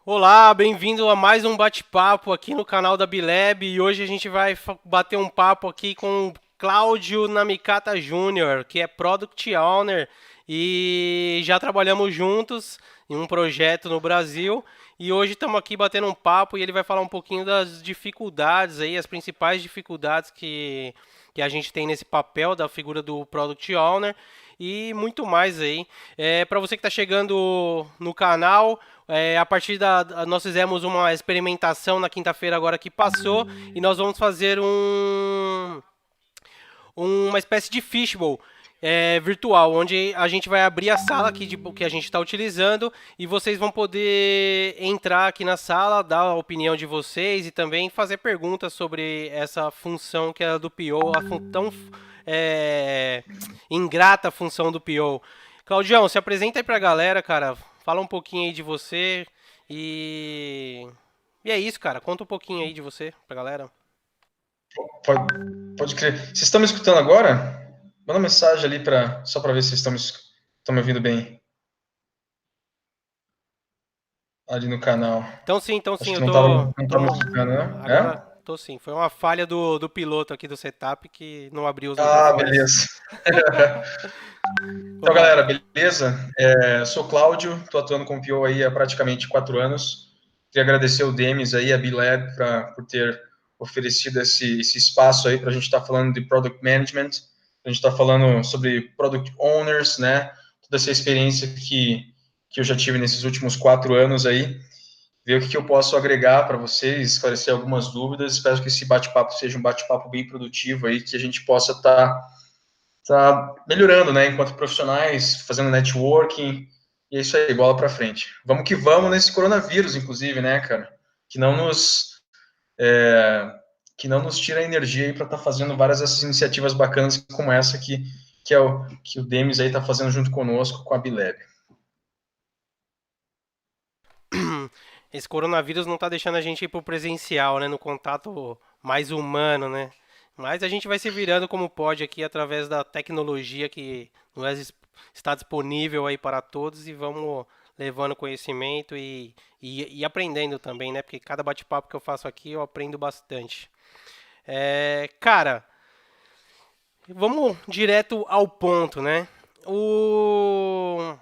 Olá, bem-vindo a mais um bate-papo aqui no canal da Bileb e hoje a gente vai bater um papo aqui com o Cláudio Namikata Júnior, que é Product Owner e já trabalhamos juntos em um projeto no Brasil e hoje estamos aqui batendo um papo e ele vai falar um pouquinho das dificuldades aí, as principais dificuldades que a gente tem nesse papel da figura do Product Owner e muito mais aí. Para você que está chegando no canal, a partir nós fizemos uma experimentação na quinta-feira agora que passou e nós vamos fazer uma espécie de fishbowl virtual, onde a gente vai abrir a sala aqui que a gente está utilizando e vocês vão poder entrar aqui na sala, dar a opinião de vocês e também fazer perguntas sobre essa função que é a do PO, tão é, ingrata função do PO. Claudião, se apresenta aí para a galera, cara. Fala um pouquinho aí de você e... E é isso, cara. Conta um pouquinho aí de você pra galera. Pode crer. Vocês estão me escutando agora? Manda uma mensagem ali só para ver se vocês estão me ouvindo bem ali no canal. Então Acho sim, que eu não estava tô, não tava me tô... escutando, né? Agora É? tô sim. Foi uma falha do piloto aqui do setup que não abriu os Ah, microfones. beleza. Então, Opa. galera, beleza? Sou Cláudio, estou atuando com o PO aí há praticamente 4 anos. Queria agradecer o Demis aí, a B-Lab, por ter oferecido esse espaço aí para a gente estar falando de Product Management, a gente está falando sobre Product Owners, né? Toda essa experiência que eu já tive nesses últimos 4 anos aí, ver o que eu posso agregar para vocês, esclarecer algumas dúvidas. Espero que esse bate-papo seja um bate-papo bem produtivo aí, que a gente possa estar melhorando, né, enquanto profissionais, fazendo networking, e é isso aí, bola para frente. Vamos que vamos nesse coronavírus, inclusive, né, cara, que não nos é, que não nos tira a energia aí para estar fazendo várias dessas iniciativas bacanas como essa que o Demis aí está fazendo junto conosco com a Bileb. Esse coronavírus não tá deixando a gente ir pro presencial, né? No contato mais humano, né? Mas a gente vai se virando como pode aqui através da tecnologia que está disponível aí para todos e vamos levando conhecimento e aprendendo também, né? Porque cada bate-papo que eu faço aqui eu aprendo bastante. Cara, vamos direto ao ponto, né? O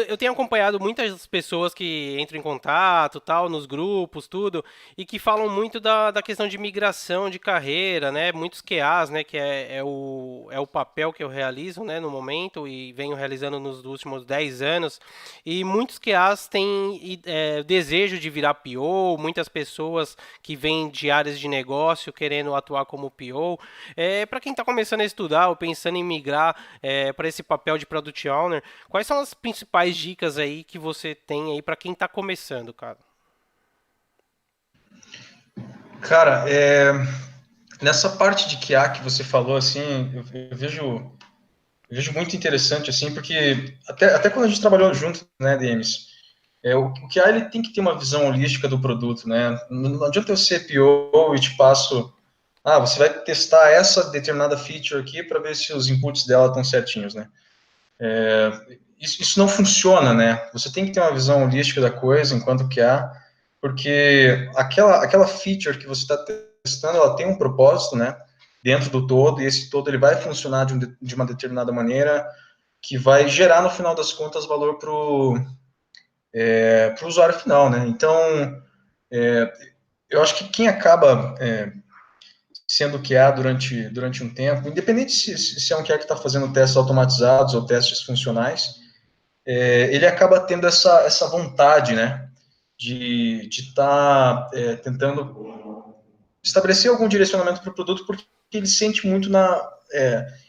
eu tenho acompanhado muitas pessoas que entram em contato, tal, nos grupos, tudo, e que falam muito da questão de migração de carreira, né? Muitos QAs, né? Que é o papel que eu realizo, né? No momento e venho realizando nos últimos 10 anos. E muitos QAs têm desejo de virar PO, muitas pessoas que vêm de áreas de negócio querendo atuar como PO. Para quem está começando a estudar ou pensando em migrar para esse papel de Product Owner, quais são as principais dicas aí que você tem aí para quem tá começando, cara? Cara, nessa parte de QA que você falou, assim, eu vejo muito interessante, assim, porque até quando a gente trabalhou junto, né, Demis, o QA ele tem que ter uma visão holística do produto, né? Não adianta eu ser PO e te passo, você vai testar essa determinada feature aqui para ver se os inputs dela estão certinhos, né? Isso não funciona, né? Você tem que ter uma visão holística da coisa enquanto QA, porque aquela feature que você está testando, ela tem um propósito, né? Dentro do todo, e esse todo ele vai funcionar de uma determinada maneira que vai gerar, no final das contas, valor para o usuário final, né? Então, eu acho que quem acaba sendo QA durante um tempo, independente se é um QA que está fazendo testes automatizados ou testes funcionais, ele acaba tendo essa vontade, né, de estar tentando estabelecer algum direcionamento para o produto, porque ele sente muito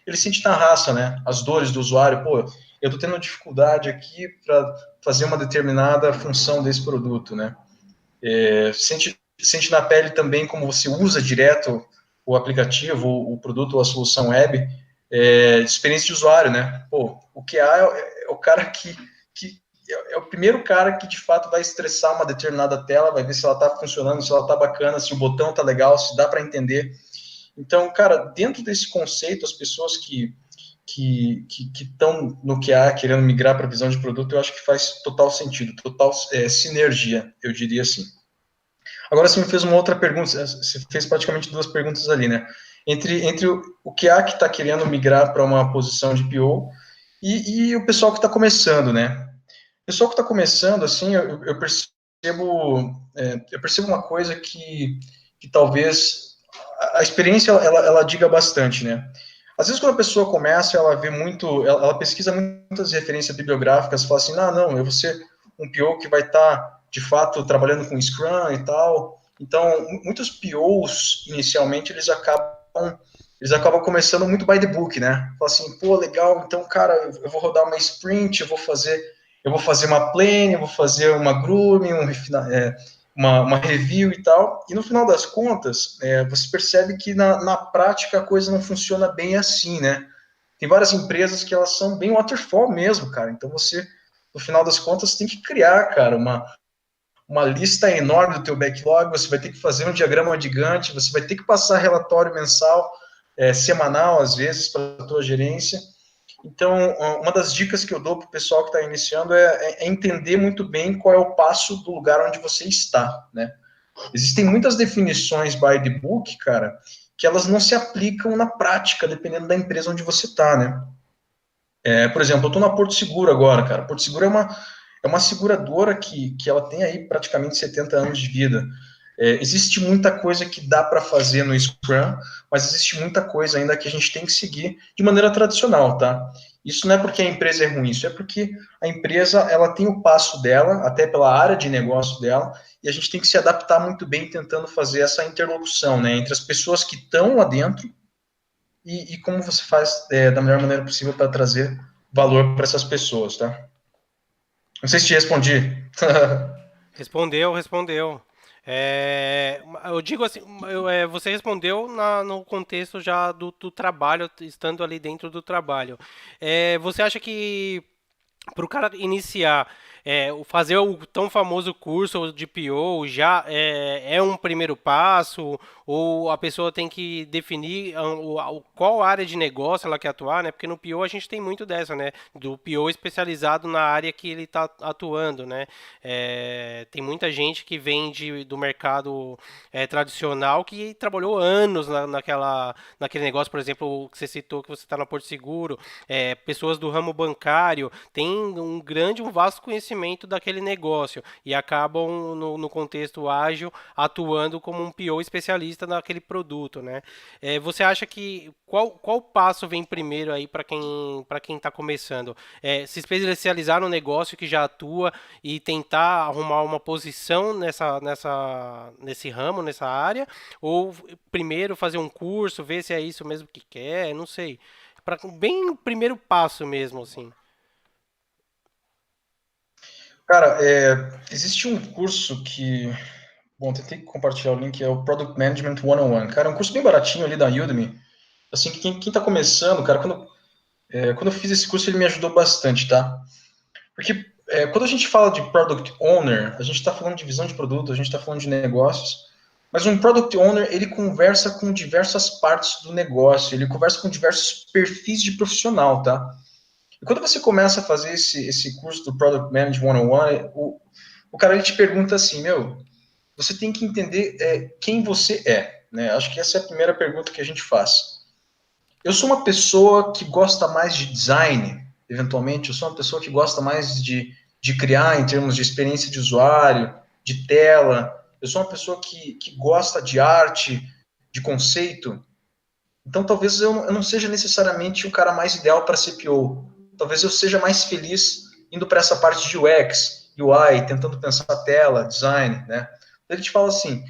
ele sente na raça, né, as dores do usuário. Pô, eu estou tendo dificuldade aqui para fazer uma determinada função desse produto, né. Sente na pele também como você usa direto o aplicativo, o produto ou a solução web, experiência de usuário, né? Pô, o QA é o cara que é o primeiro cara que de fato vai estressar uma determinada tela, vai ver se ela está funcionando, se ela está bacana, se o botão está legal, se dá para entender. Então, cara, dentro desse conceito, as pessoas que estão no QA querendo migrar para visão de produto, eu acho que faz total sentido, total sinergia, eu diria assim. Agora você me fez uma outra pergunta, você fez praticamente duas perguntas ali, né? Entre o QA que está querendo migrar para uma posição de PO e o pessoal que está começando, né? O pessoal que está começando, assim, eu percebo uma coisa que talvez a experiência ela diga bastante, né? Às vezes quando a pessoa começa, ela vê muito, ela pesquisa muitas referências bibliográficas, fala assim, não, eu vou ser um PO que vai estar, de fato, trabalhando com Scrum e tal. Então, muitos POs, inicialmente, eles acabam começando muito by the book, né? Fala assim, pô, legal, então, cara, eu vou rodar uma sprint, eu vou fazer uma plane, eu vou fazer uma grooming, uma review e tal, e no final das contas, você percebe que na prática a coisa não funciona bem assim, né? Tem várias empresas que elas são bem waterfall mesmo, cara, então você, no final das contas, tem que criar, cara, uma lista enorme do teu backlog, você vai ter que fazer um diagrama gigante, você vai ter que passar relatório mensal, semanal, às vezes, para a tua gerência. Então, uma das dicas que eu dou para o pessoal que está iniciando é entender muito bem qual é o passo do lugar onde você está, né? Existem muitas definições by the book, cara, que elas não se aplicam na prática, dependendo da empresa onde você está, né? Por exemplo, eu estou na Porto Seguro agora, cara. Porto Seguro é uma seguradora que ela tem aí praticamente 70 anos de vida. Existe muita coisa que dá para fazer no Scrum, mas existe muita coisa ainda que a gente tem que seguir de maneira tradicional, tá? Isso não é porque a empresa é ruim, isso é porque a empresa ela tem o passo dela, até pela área de negócio dela, e a gente tem que se adaptar muito bem tentando fazer essa interlocução, né, entre as pessoas que estão lá dentro e como você faz da melhor maneira possível para trazer valor para essas pessoas, tá? Não sei se te respondi. Respondeu. Eu digo assim, você respondeu no contexto já do trabalho, estando ali dentro do trabalho. Você acha que para o cara iniciar, fazer o tão famoso curso de PO já é um primeiro passo, ou a pessoa tem que definir qual área de negócio ela quer atuar, né? Porque no PO a gente tem muito dessa, né? Do PO especializado na área que ele está atuando, né? Tem muita gente que vem do mercado tradicional que trabalhou anos naquele negócio, por exemplo, que você citou que você está na Porto Seguro, pessoas do ramo bancário têm um vasto conhecimento daquele negócio e acabam no contexto ágil atuando como um PO especialista naquele produto, né? Você acha que qual passo vem primeiro aí para quem está começando? Se especializar no negócio que já atua e tentar arrumar uma posição nesse ramo, nessa área, ou primeiro fazer um curso, ver se é isso mesmo que quer, não sei. Bem o primeiro passo mesmo, assim. Cara, existe um curso que, bom, tentei compartilhar o link, é o Product Management 101. Cara, é um curso bem baratinho ali da Udemy. Assim, que quem tá começando, cara, quando eu fiz esse curso, ele me ajudou bastante, tá? Porque quando a gente fala de Product Owner, a gente está falando de visão de produto, a gente está falando de negócios, mas um Product Owner, ele conversa com diversas partes do negócio, ele conversa com diversos perfis de profissional, tá? E quando você começa a fazer esse curso do Product Management 101, o cara ele te pergunta assim, você tem que entender quem você é, né? Acho que essa é a primeira pergunta que a gente faz. Eu sou uma pessoa que gosta mais de design, eventualmente, eu sou uma pessoa que gosta mais de criar em termos de experiência de usuário, de tela, eu sou uma pessoa que gosta de arte, de conceito, então talvez eu não seja necessariamente o cara mais ideal para ser PO. Talvez eu seja mais feliz indo para essa parte de UX, UI, tentando pensar tela, design, né? Ele te fala assim,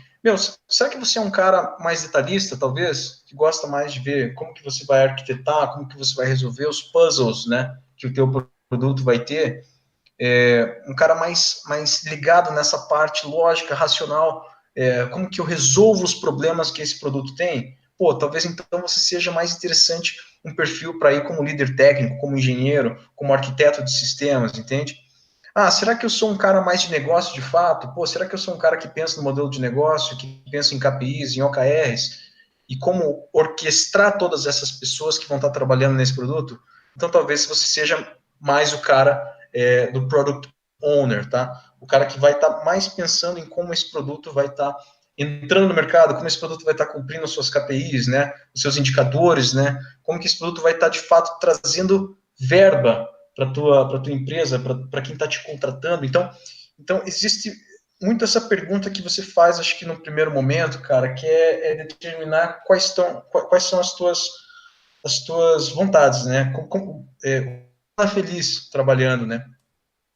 será que você é um cara mais detalhista, talvez? Que gosta mais de ver como que você vai arquitetar, como que você vai resolver os puzzles, né? Que o teu produto vai ter. Um cara mais ligado nessa parte lógica, racional, como que eu resolvo os problemas que esse produto tem? Pô, talvez então você seja mais interessante um perfil para ir como líder técnico, como engenheiro, como arquiteto de sistemas, entende? Ah, será que eu sou um cara mais de negócio de fato? Pô, será que eu sou um cara que pensa no modelo de negócio, que pensa em KPIs, em OKRs, e como orquestrar todas essas pessoas que vão estar trabalhando nesse produto? Então, talvez você seja mais o cara do Product Owner, tá? O cara que vai estar mais pensando em como esse produto vai estar entrando no mercado, como esse produto vai estar cumprindo as suas KPIs, né? Os seus indicadores, né? Como que esse produto vai estar, de fato, trazendo verba para tua empresa, para quem está te contratando. Então, existe muito essa pergunta que você faz, acho que no primeiro momento, cara, que é determinar quais são as tuas vontades, né? Como tá feliz trabalhando, né?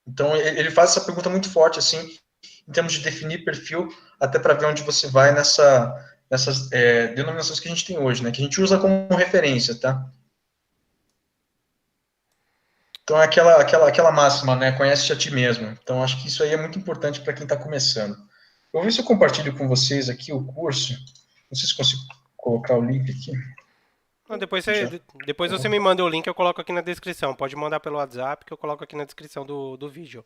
Então, ele faz essa pergunta muito forte, assim, em termos de definir perfil, até para ver onde você vai nessas denominações que a gente tem hoje, né? Que a gente usa como referência, tá? Então, é aquela máxima, né? Conhece-te a ti mesmo. Então, acho que isso aí é muito importante para quem está começando. Eu vou ver se eu compartilho com vocês aqui o curso. Não sei se consigo colocar o link aqui. Não, depois Já. depois você me manda o link, eu coloco aqui na descrição. Pode mandar pelo WhatsApp que eu coloco aqui na descrição do vídeo.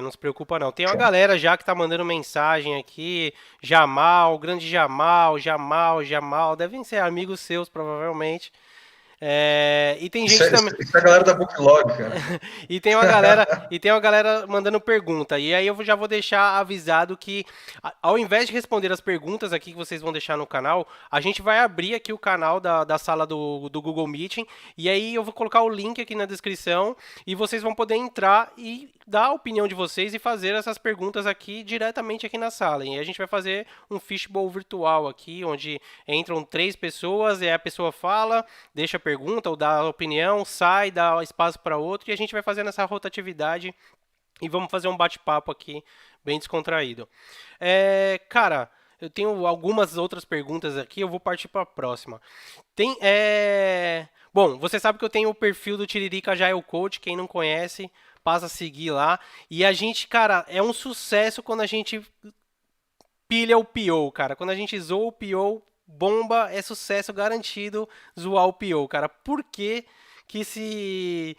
Não se preocupa não. Tem uma Show. galera já que tá mandando mensagem aqui. Jamal, grande Jamal, Jamal, Jamal. Devem ser amigos seus, provavelmente. E tem Isso gente é, também. isso é a galera da Booklog, cara. E tem uma galera mandando pergunta. E aí eu já vou deixar avisado que ao invés de responder as perguntas aqui que vocês vão deixar no canal, a gente vai abrir aqui o canal da sala do Google Meeting e aí eu vou colocar o link aqui na descrição e vocês vão poder entrar e dar a opinião de vocês e fazer essas perguntas aqui diretamente aqui na sala. E a gente vai fazer um fishbowl virtual aqui, onde entram 3 pessoas e a pessoa fala, deixa a pergunta ou dá a opinião, sai, dá espaço para outro e a gente vai fazendo essa rotatividade e vamos fazer um bate-papo aqui bem descontraído. Cara, eu tenho algumas outras perguntas aqui, eu vou partir para a próxima. Bom, você sabe que eu tenho o perfil do Tiririca Agile Coach, quem não conhece, passa a seguir lá. E a gente, cara, é um sucesso quando a gente pilha o PO, cara. Quando a gente zoa o PO, bomba, é sucesso garantido zoar o PO, cara. Por que que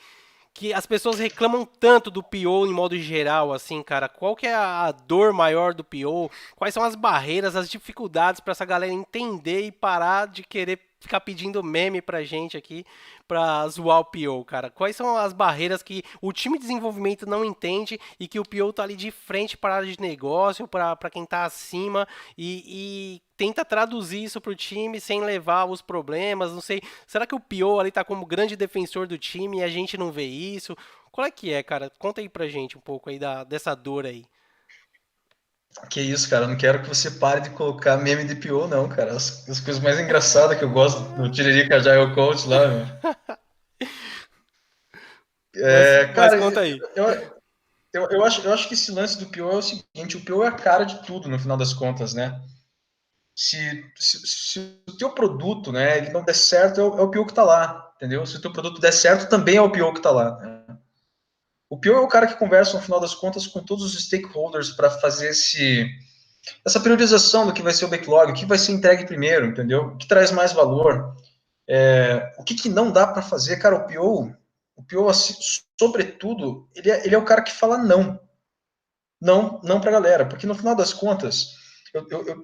as pessoas reclamam tanto do PO em modo geral, assim, cara? Qual que é a dor maior do PO? Quais são as barreiras, as dificuldades para essa galera entender e parar de querer ficar pedindo meme pra gente aqui pra zoar o PO, cara? Quais são as barreiras que o time de desenvolvimento não entende e que o PO tá ali de frente para a área de negócio, para quem tá acima e tenta traduzir isso pro time sem levar os problemas, não sei. Será que o Pio ali tá como grande defensor do time e a gente não vê isso? Qual é que é, cara? Conta aí pra gente um pouco aí dessa dor aí. Que isso, cara. Eu não quero que você pare de colocar meme de PO, não, cara. As coisas mais engraçadas que eu gosto no Tiririca Agile Coach lá, meu. Mas Cara, conta aí. eu acho que esse lance do PO é o seguinte: o PO é a cara de tudo, no final das contas, né? Se o teu produto, né, ele não der certo, é o PO que tá lá, entendeu? Se o teu produto der certo, também é o PO que tá lá, né? O PO é o cara que conversa, no final das contas, com todos os stakeholders para fazer essa priorização do que vai ser o backlog, o que vai ser entregue primeiro, entendeu? O que traz mais valor, o que não dá para fazer. Cara, o PO assim, sobretudo, ele é o cara que fala não. Não para a galera, porque no final das contas,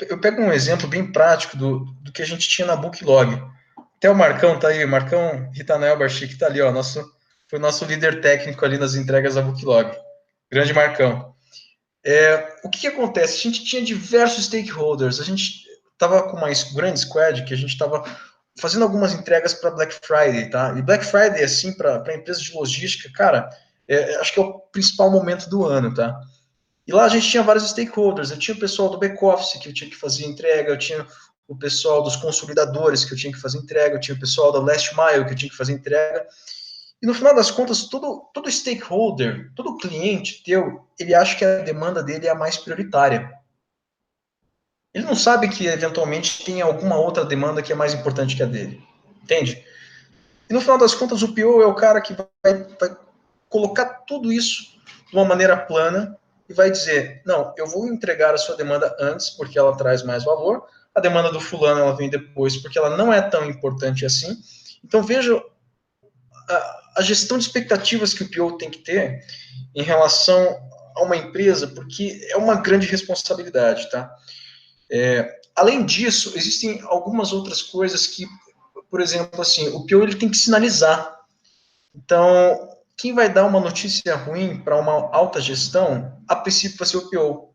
eu pego um exemplo bem prático do que a gente tinha na Booklog. Até o Marcão tá aí, o Marcão Ritanael Barchi, que tá ali, ó, foi nosso líder técnico ali nas entregas da Booklog. Grande Marcão. O que acontece? A gente tinha diversos stakeholders, a gente estava com uma grande squad que a gente estava fazendo algumas entregas para Black Friday, tá? E Black Friday, assim, para empresas de logística, cara, acho que é o principal momento do ano, tá? E lá a gente tinha vários stakeholders. Eu tinha o pessoal do back-office que eu tinha que fazer entrega, eu tinha o pessoal dos consolidadores que eu tinha que fazer entrega, eu tinha o pessoal da last mile que eu tinha que fazer entrega. E no final das contas, todo stakeholder, todo cliente teu, ele acha que a demanda dele é a mais prioritária. Ele não sabe que eventualmente tem alguma outra demanda que é mais importante que a dele. Entende? E no final das contas, o PO é o cara que vai colocar tudo isso de uma maneira plana e vai dizer, não, eu vou entregar a sua demanda antes porque ela traz mais valor, a demanda do fulano ela vem depois porque ela não é tão importante assim. Então veja a gestão de expectativas que o PO tem que ter em relação a uma empresa, porque é uma grande responsabilidade, tá? Além disso, existem algumas outras coisas que, por exemplo, assim, o PO ele tem que sinalizar. Então, quem vai dar uma notícia ruim para uma alta gestão, a princípio vai ser o PO.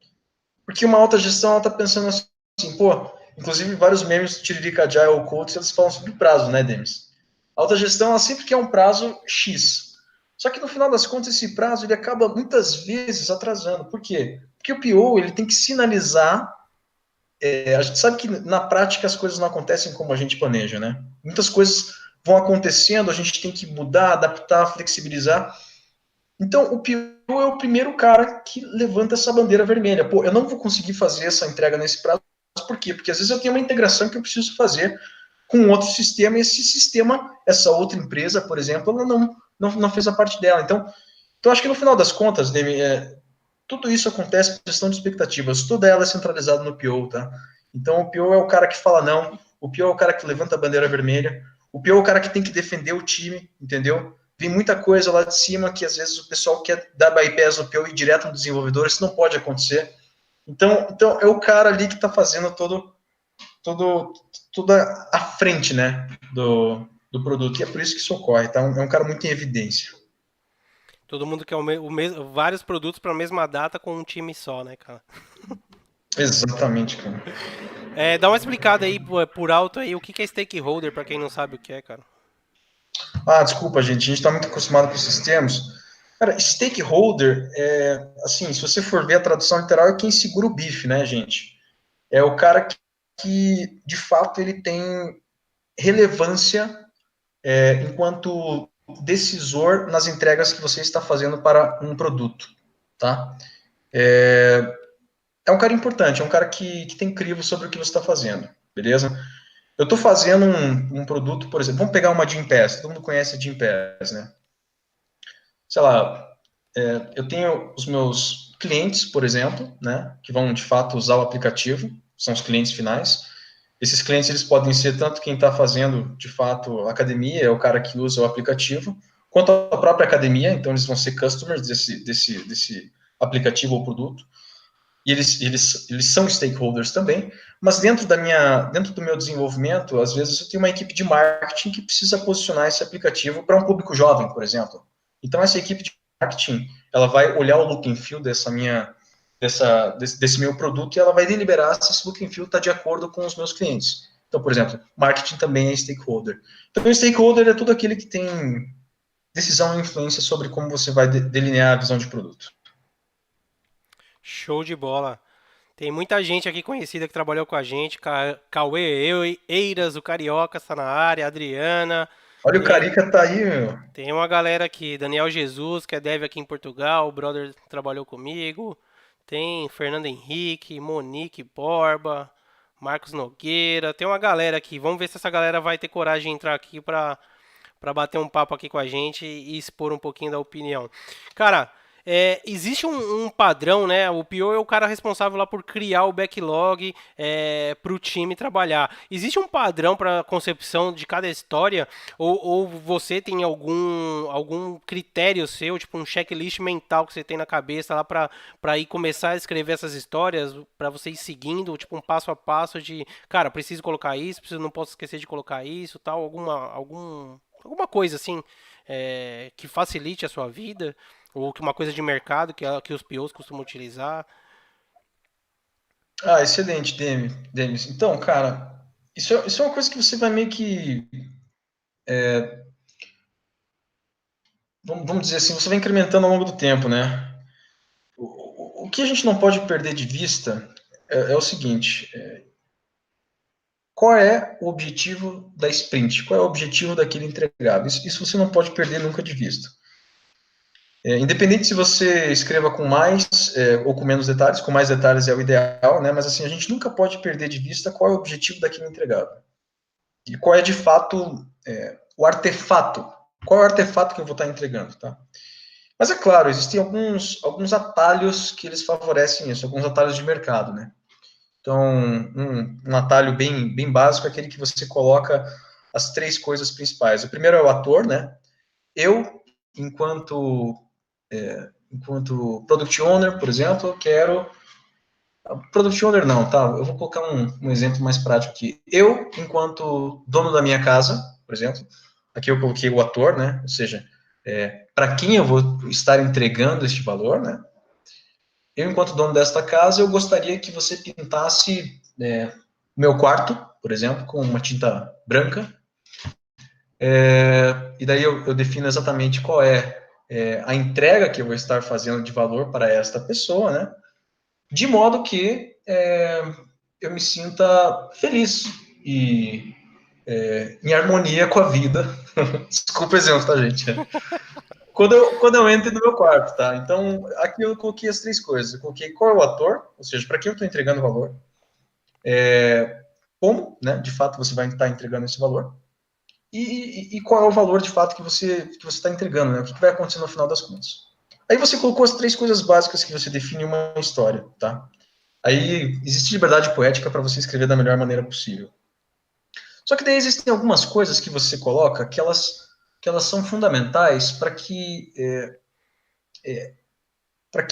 Porque uma alta gestão, ela está pensando assim, pô, inclusive vários memes do Tiririca Agile Coach, eles falam sobre prazo, né, Demis? A alta gestão, ela sempre quer um prazo X. Só que no final das contas, esse prazo, ele acaba muitas vezes atrasando. Por quê? Porque o PO, ele tem que sinalizar. A gente sabe que na prática as coisas não acontecem como a gente planeja, né? Muitas coisas vão acontecendo, a gente tem que mudar, adaptar, flexibilizar. Então, o PO é o primeiro cara que levanta essa bandeira vermelha. Pô, eu não vou conseguir fazer essa entrega nesse prazo. Por quê? Porque às vezes eu tenho uma integração que eu preciso fazer com outro sistema, e esse sistema, essa outra empresa, por exemplo, ela não fez a parte dela. Então, acho que no final das contas, Demi, tudo isso acontece por questão de expectativas. Toda ela é centralizada no PO, tá? Então, o PO é o cara que fala não, o PO é o cara que levanta a bandeira vermelha, o PO é o cara que tem que defender o time, entendeu? Vem muita coisa lá de cima que às vezes o pessoal quer dar bypass no PO e ir direto no desenvolvedor, isso não pode acontecer. Então é o cara ali que está fazendo toda a frente, né, do produto, e é por isso que isso ocorre, tá? É um cara muito em evidência. Todo mundo quer vários produtos para a mesma data com um time só, né, cara? Exatamente, cara. Dá uma explicada aí por alto aí o que é stakeholder, para quem não sabe o que é, cara. Ah, desculpa, gente, a gente está muito acostumado com esses termos. Cara, stakeholder, assim, se você for ver a tradução literal, é quem segura o bife, né, gente? É o cara que de fato, ele tem relevância enquanto decisor nas entregas que você está fazendo para um produto, tá? É um cara importante, é um cara que tem crivo sobre o que você está fazendo, beleza? Eu estou fazendo um produto, por exemplo, vamos pegar uma Gympass, todo mundo conhece a Gympass, né? Sei lá, eu tenho os meus clientes, por exemplo, né, que vão de fato usar o aplicativo, são os clientes finais. Esses clientes eles podem ser tanto quem está fazendo de fato academia, é o cara que usa o aplicativo, quanto a própria academia, então eles vão ser customers desse aplicativo ou produto. E eles são stakeholders também, mas dentro do meu desenvolvimento, às vezes eu tenho uma equipe de marketing que precisa posicionar esse aplicativo para um público jovem, por exemplo. Então essa equipe de marketing, ela vai olhar o look and feel desse meu produto e ela vai deliberar se esse look and feel está de acordo com os meus clientes. Então, por exemplo, marketing também é stakeholder. Então, o stakeholder é tudo aquele que tem decisão e influência sobre como você vai delinear a visão de produto. Show de bola. Tem muita gente aqui conhecida que trabalhou com a gente. Cauê, Eiras, o Carioca está na área, Adriana. Olha, o Tem, Carica tá aí, meu. tem uma galera aqui, Daniel Jesus, que é dev aqui em Portugal, o brother trabalhou comigo. Tem Fernando Henrique, Monique Borba, Marcos Nogueira. Tem uma galera aqui. Vamos ver se essa galera vai ter coragem de entrar aqui para bater um papo aqui com a gente e expor um pouquinho da opinião. Cara, existe um padrão, né? O PO é o cara responsável lá por criar o backlog para o time trabalhar. Existe um padrão para a concepção de cada história? Ou você tem algum critério seu, tipo um checklist mental que você tem na cabeça lá para ir começar a escrever essas histórias, para você ir seguindo, tipo um passo a passo de, cara, preciso colocar isso, não posso esquecer de colocar isso, tal, alguma coisa assim que facilite a sua vida? Ou que uma coisa de mercado que os POs costumam utilizar. Ah, excelente, Demis. Então, cara, isso é uma coisa que você vai meio que. Vamos dizer assim, você vai incrementando ao longo do tempo, né? O que a gente não pode perder de vista é o seguinte: qual é o objetivo da sprint? Qual é o objetivo daquele entregável? Isso você não pode perder nunca de vista. Independente se você escreva com mais ou com menos detalhes, com mais detalhes é o ideal, né? Mas assim, a gente nunca pode perder de vista qual é o objetivo daquele entregável. E qual é de fato o artefato. Qual é o artefato que eu vou estar entregando, tá? Mas é claro, existem alguns atalhos que eles favorecem isso, alguns atalhos de mercado, né? Então, um atalho bem básico é aquele que você coloca as três coisas principais. O primeiro é o ator, né? Eu, enquanto, enquanto Product Owner, por exemplo, quero... Product Owner não, tá? Eu vou colocar um exemplo mais prático aqui. Eu, enquanto dono da minha casa, por exemplo, aqui eu coloquei o ator, né? Ou seja, para quem eu vou estar entregando este valor, né? Eu, enquanto dono desta casa, eu gostaria que você pintasse meu quarto, por exemplo, com uma tinta branca. E daí eu defino exatamente qual a entrega que eu vou estar fazendo de valor para esta pessoa, né? De modo que eu me sinta feliz e em harmonia com a vida. Desculpa o exemplo, tá, gente? Quando eu entro no meu quarto, tá? Então, aqui eu coloquei as três coisas. Eu coloquei qual é o ator, ou seja, para quem eu estou entregando valor. Como, né, de fato, você vai estar entregando esse valor. E qual é o valor, de fato, que você está entregando, né? O que vai acontecer no final das contas. Aí você colocou as três coisas básicas que você define uma história, tá? Aí existe liberdade poética para você escrever da melhor maneira possível. Só que daí existem algumas coisas que você coloca que elas são fundamentais para que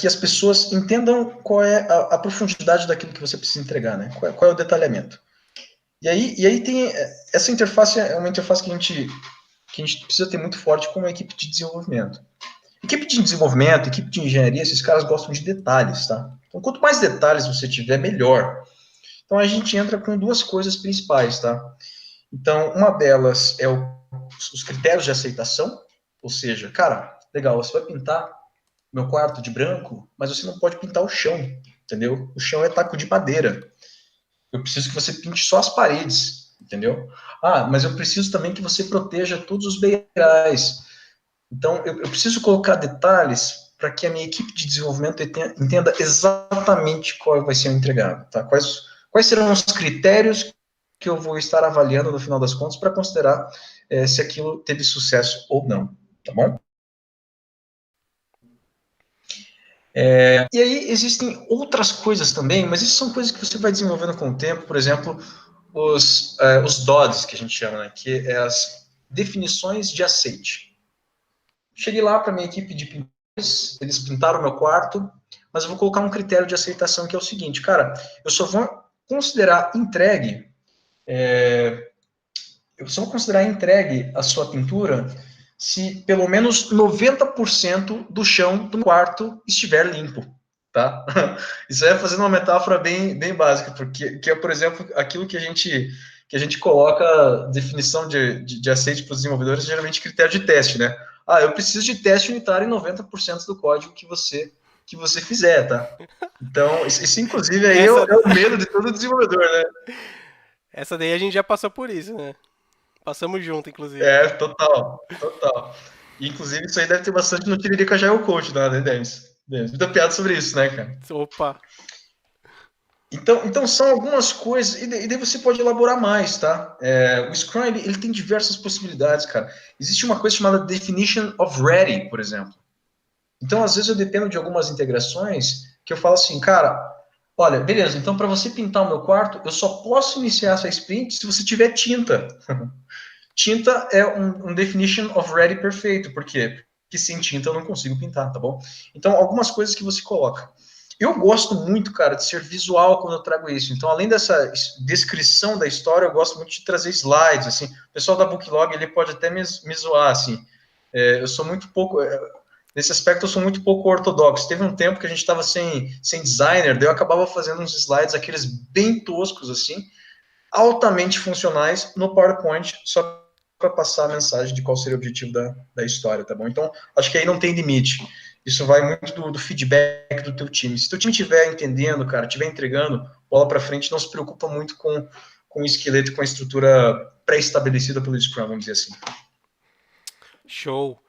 as pessoas entendam qual é a profundidade daquilo que você precisa entregar, né? Qual é o detalhamento. E aí tem essa interface é uma interface que a gente precisa ter muito forte com a equipe de desenvolvimento. Equipe de desenvolvimento, equipe de engenharia, esses caras gostam de detalhes, tá? Então, quanto mais detalhes você tiver, melhor. Então, a gente entra com duas coisas principais, tá? Então, uma delas é os critérios de aceitação, ou seja, cara, legal, você vai pintar meu quarto de branco, mas você não pode pintar o chão, entendeu? O chão é taco de madeira. Eu preciso que você pinte só as paredes, entendeu? Ah, mas eu preciso também que você proteja todos os beirais. Então, eu preciso colocar detalhes para que a minha equipe de desenvolvimento entenda exatamente qual vai ser o entregável, tá? Quais serão os critérios que eu vou estar avaliando no final das contas para considerar se aquilo teve sucesso ou não, tá bom? E aí existem outras coisas também, mas isso são coisas que você vai desenvolvendo com o tempo, por exemplo, os DODs, que a gente chama, né, que é as definições de aceite. Cheguei lá para minha equipe de pintores, eles pintaram o meu quarto, mas eu vou colocar um critério de aceitação que é o seguinte, cara, eu só vou considerar entregue, eu só vou considerar entregue a sua pintura se pelo menos 90% do chão do quarto estiver limpo, tá? Isso é fazendo uma metáfora bem, bem básica, porque que é, por exemplo, aquilo que a gente coloca definição de aceite para os desenvolvedores, geralmente critério de teste, né? Ah, eu preciso de teste unitário em 90% do código que você fizer, tá? Então, isso inclusive aí é o, Essa, é o medo de todo desenvolvedor, né? essa daí a gente já passou por isso, né? Passamos junto, inclusive. Total, total. E, inclusive, isso aí deve ter bastante no Tiririca já é o coach, né, Denis? Muita piada sobre isso, né, cara? Opa, Então são algumas coisas, e daí você pode elaborar mais, tá? O Scrum, ele tem diversas possibilidades, cara. Existe uma coisa chamada Definition of Ready, por exemplo. Então, às vezes, eu dependo de algumas integrações que eu falo assim, cara, olha, beleza, então para você pintar o meu quarto, eu só posso iniciar essa sprint se você tiver tinta. Tinta é um definition of ready perfeito, por quê? Porque sem tinta eu não consigo pintar, tá bom? Então, algumas coisas que você coloca. Eu gosto muito, cara, de ser visual quando eu trago isso. Então, além dessa descrição da história, eu gosto muito de trazer slides, assim. O pessoal da Booklog, ele pode até me zoar, assim. Eu sou muito pouco... Nesse aspecto, eu sou muito pouco ortodoxo. Teve um tempo que a gente estava sem designer, daí eu acabava fazendo uns slides, aqueles bem toscos, assim, altamente funcionais no PowerPoint, só para passar a mensagem de qual seria o objetivo da história, tá bom? Então, acho que aí não tem limite. Isso vai muito do feedback do teu time. Se teu time estiver entendendo, cara, estiver entregando, bola para frente, não se preocupa muito com o esqueleto, com a estrutura pré-estabelecida pelo Scrum, vamos dizer assim. show.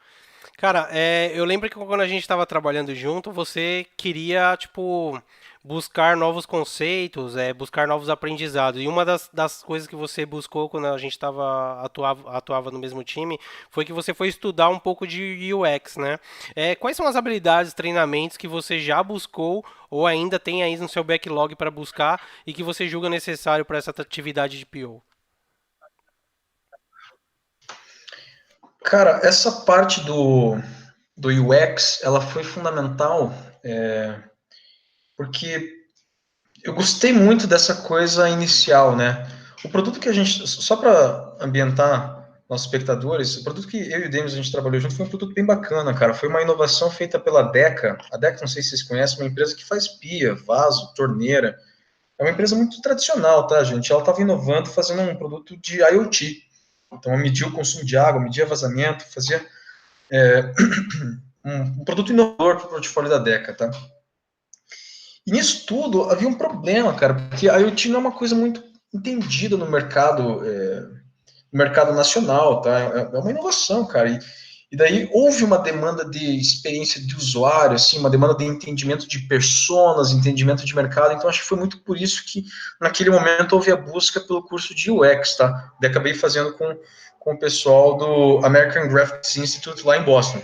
Cara, eu lembro que quando a gente estava trabalhando junto, você queria, tipo, buscar novos conceitos, buscar novos aprendizados. E uma das coisas que você buscou quando a gente atuava no mesmo time foi que você foi estudar um pouco de UX, né? Quais são as habilidades, treinamentos que você já buscou ou ainda tem aí no seu backlog para buscar e que você julga necessário para essa atividade de PO? Cara, essa parte do UX, ela foi fundamental, porque eu gostei muito dessa coisa inicial, né? O produto que a gente, só para ambientar nossos espectadores, o produto que eu e o Demis a gente trabalhou junto foi um produto bem bacana, cara. Foi uma inovação feita pela Deca. A Deca, não sei se vocês conhecem, é uma empresa que faz pia, vaso, torneira. É uma empresa muito tradicional, tá, gente? Ela estava inovando, fazendo um produto de IoT. Então, ela media o consumo de água, media vazamento, fazia um produto inovador para o portfólio da Deca, tá? E nisso tudo havia um problema, cara, porque a IoT não é uma coisa muito entendida no mercado nacional, tá? É uma inovação, cara. E daí houve uma demanda de experiência de usuário, assim, uma demanda de entendimento de personas, entendimento de mercado. Então acho que foi muito por isso que naquele momento houve a busca pelo curso de UX, tá? E acabei fazendo com o pessoal do American Graphics Institute lá em Boston.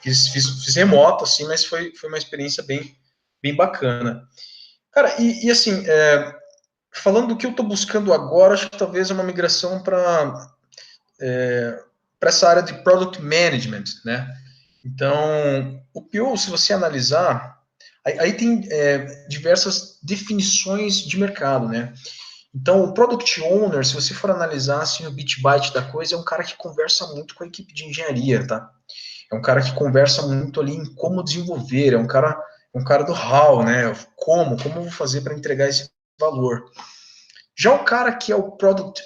Fiz remoto, assim, mas foi uma experiência bem bacana. Cara, e assim, falando do que eu estou buscando agora, acho que talvez é uma migração para essa área de Product Management, né? Então, o PO, se você analisar, aí tem diversas definições de mercado, né? Então, o Product Owner, se você for analisar assim, o bit byte da coisa, é um cara que conversa muito com a equipe de engenharia, tá? É um cara que conversa muito ali em como desenvolver, é um cara do how, né? Como eu vou fazer para entregar esse valor. Já o cara que é o Product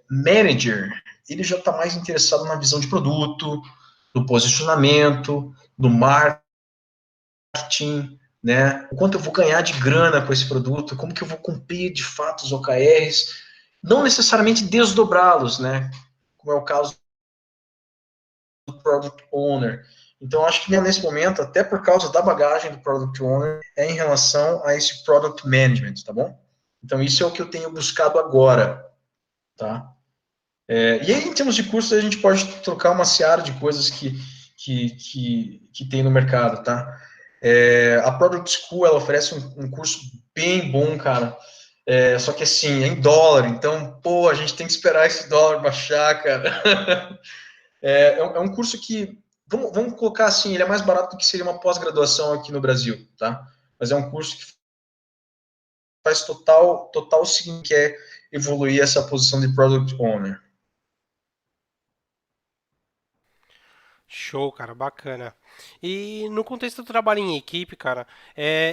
Manager, ele já está mais interessado na visão de produto, do posicionamento, do marketing, né? O quanto eu vou ganhar de grana com esse produto, como que eu vou cumprir de fato os OKRs, não necessariamente desdobrá-los, né? Como é o caso do Product Owner. Então, acho que nesse momento, até por causa da bagagem do Product Owner, é em relação a esse Product Management, tá bom? Então, isso é o que eu tenho buscado agora, tá? E aí, em termos de cursos, a gente pode trocar uma seara de coisas que tem no mercado, tá? A Product School, ela oferece um curso bem bom, cara. Só que assim, é em dólar, então, pô, a gente tem que esperar esse dólar baixar, cara. É um curso que, vamos colocar assim, ele é mais barato do que seria uma pós-graduação aqui no Brasil, tá? Mas é um curso que faz total sim, que é evoluir essa posição de Product Owner. Show, cara, bacana. E no contexto do trabalho em equipe, cara,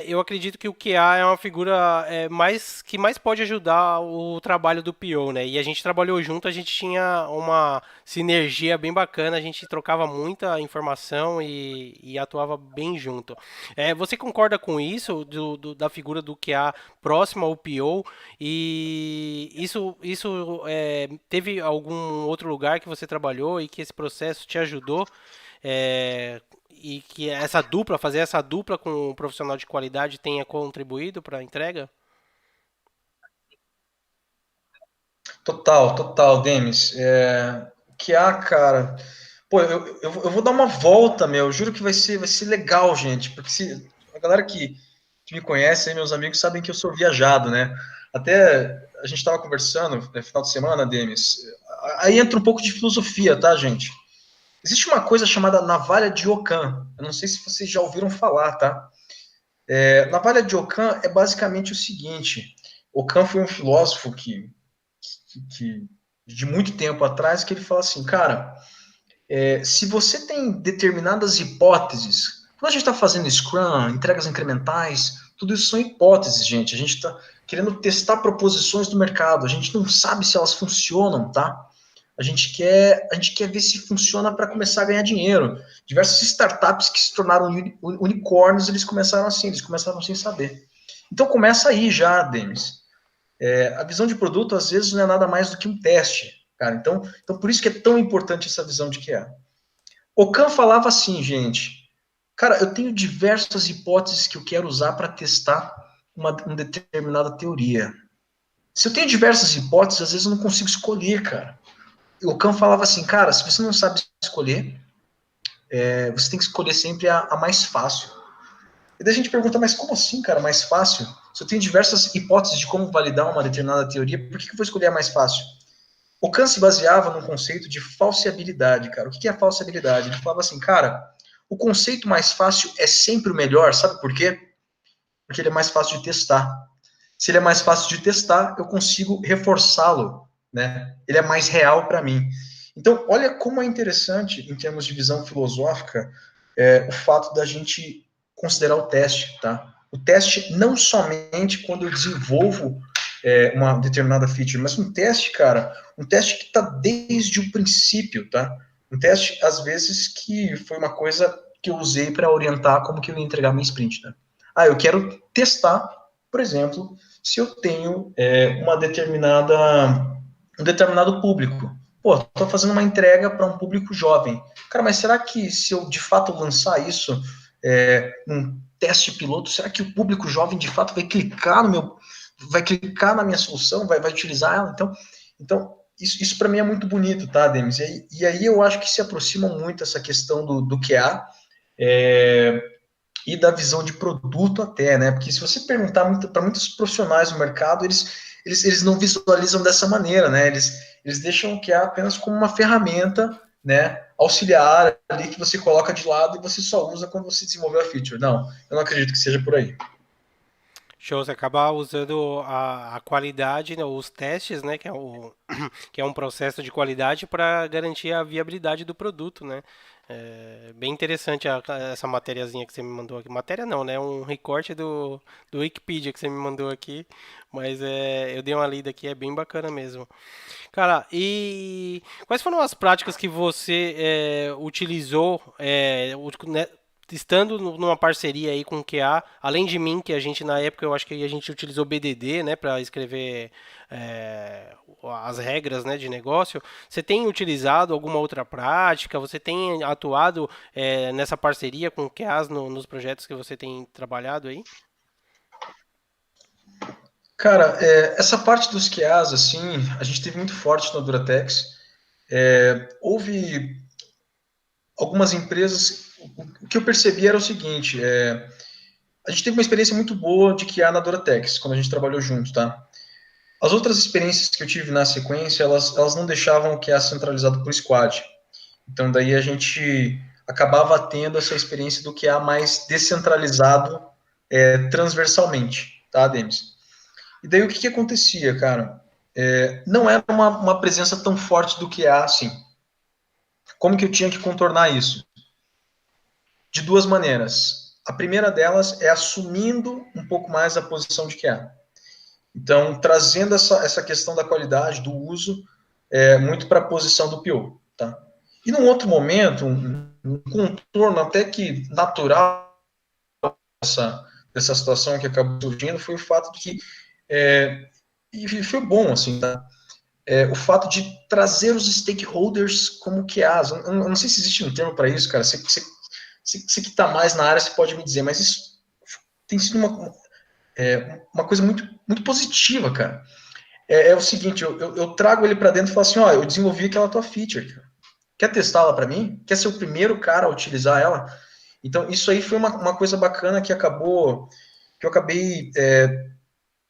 eu acredito que o QA é uma figura que mais pode ajudar o trabalho do PO, né? E a gente trabalhou junto, a gente tinha uma sinergia bem bacana, a gente trocava muita informação e atuava bem junto. Você concorda com isso, da figura do QA próximo ao PO? E isso teve algum outro lugar que você trabalhou e que esse processo te ajudou? E que fazer essa dupla com um profissional de qualidade tenha contribuído para a entrega? Total, Demis. Que há, cara. Pô, eu vou dar uma volta, meu. Eu juro que vai ser legal, gente. Porque a galera que me conhece, aí, meus amigos, sabem que eu sou viajado, né? Até a gente estava conversando no final de semana, Demis. Aí entra um pouco de filosofia, tá, gente? Existe uma coisa chamada navalha de Ockham. Eu não sei se vocês já ouviram falar, tá? Navalha de Ockham é basicamente o seguinte: Ockham foi um filósofo que de muito tempo atrás, que ele fala assim, cara, se você tem determinadas hipóteses, quando a gente está fazendo Scrum, entregas incrementais, tudo isso são hipóteses, gente. A gente está querendo testar proposições do mercado. A gente não sabe se elas funcionam, tá? A gente quer ver se funciona para começar a ganhar dinheiro. Diversas startups que se tornaram unicórnios, eles começaram assim, eles começaram sem saber. Então começa aí já, Demis. A visão de produto, às vezes, não é nada mais do que um teste, cara. Então por isso que é tão importante essa visão de QA. O Khan falava assim, gente, cara, eu tenho diversas hipóteses que eu quero usar para testar uma determinada teoria. Se eu tenho diversas hipóteses, às vezes eu não consigo escolher, cara. O Khan falava assim, cara, se você não sabe escolher, você tem que escolher sempre a mais fácil. E daí a gente pergunta, mas como assim, cara, mais fácil? Se eu tenho diversas hipóteses de como validar uma determinada teoria, por que eu vou escolher a mais fácil? O Kant se baseava no conceito de falseabilidade, cara. O que é a falseabilidade? Ele falava assim, cara, o conceito mais fácil é sempre o melhor, sabe por quê? Porque ele é mais fácil de testar. Se ele é mais fácil de testar, eu consigo reforçá-lo, né? Ele é mais real para mim. Então, olha como é interessante, em termos de visão filosófica, o fato da gente considerar o teste, tá? O teste não somente quando eu desenvolvo uma determinada feature, mas um teste, cara, um teste que está desde o princípio, tá? Um teste, às vezes, que foi uma coisa que eu usei para orientar como que eu ia entregar minha sprint, tá? Ah, eu quero testar, por exemplo, se eu tenho um determinado público. Pô, estou fazendo uma entrega para um público jovem. Cara, mas será que se eu de fato lançar isso num teste piloto, será que o público jovem de fato vai clicar na minha solução, vai utilizar ela? Então isso para mim é muito bonito, tá, Demis? E aí eu acho que se aproxima muito essa questão do QA e da visão de produto até, né? Porque se você perguntar para muitos profissionais do mercado, eles não visualizam dessa maneira, né? Eles deixam o QA apenas como uma ferramenta, né, auxiliar ali que você coloca de lado e você só usa quando você desenvolveu a feature. Não, eu não acredito que seja por aí. Show, você acaba usando a qualidade, né, os testes, né, que é um processo de qualidade para garantir a viabilidade do produto, né? É bem interessante essa matériazinha que você me mandou aqui. Matéria não, né? Um recorte do Wikipedia que você me mandou aqui, mas eu dei uma lida aqui, é bem bacana mesmo. Cara, e quais foram as práticas que você utilizou, né, estando numa parceria aí com o QA, além de mim, que a gente na época eu acho que a gente utilizou BDD, né, para escrever as regras, né, de negócio. Você tem utilizado alguma outra prática? Você tem atuado nessa parceria com o QAs nos projetos que você tem trabalhado aí? Cara, essa parte dos QAs, assim, a gente teve muito forte na Duratex. Houve algumas empresas. O que eu percebi era o seguinte: a gente teve uma experiência muito boa de QA na Duratex, quando a gente trabalhou junto, tá? As outras experiências que eu tive na sequência, elas não deixavam o QA centralizado por squad. Então, daí a gente acabava tendo essa experiência do QA mais descentralizado transversalmente, tá, Demis? E daí o que acontecia, cara? Não era uma presença tão forte do QA assim. Como que eu tinha que contornar isso? De duas maneiras. A primeira delas é assumindo um pouco mais a posição de QA. Então, trazendo essa questão da qualidade, do uso, muito para a posição do PO. Tá? E num outro momento, um contorno até que natural dessa situação que acabou surgindo foi o fato de que, e foi bom, assim, tá? O fato de trazer os stakeholders como QAs. Eu não sei se existe um termo para isso, cara. Você que está mais na área, você pode me dizer, mas isso tem sido uma coisa muito, muito positiva, cara. O seguinte, eu trago ele para dentro e falo assim, ó, eu desenvolvi aquela tua feature, cara. Quer testá-la para mim? Quer ser o primeiro cara a utilizar ela? Então, isso aí foi uma coisa bacana que eu acabei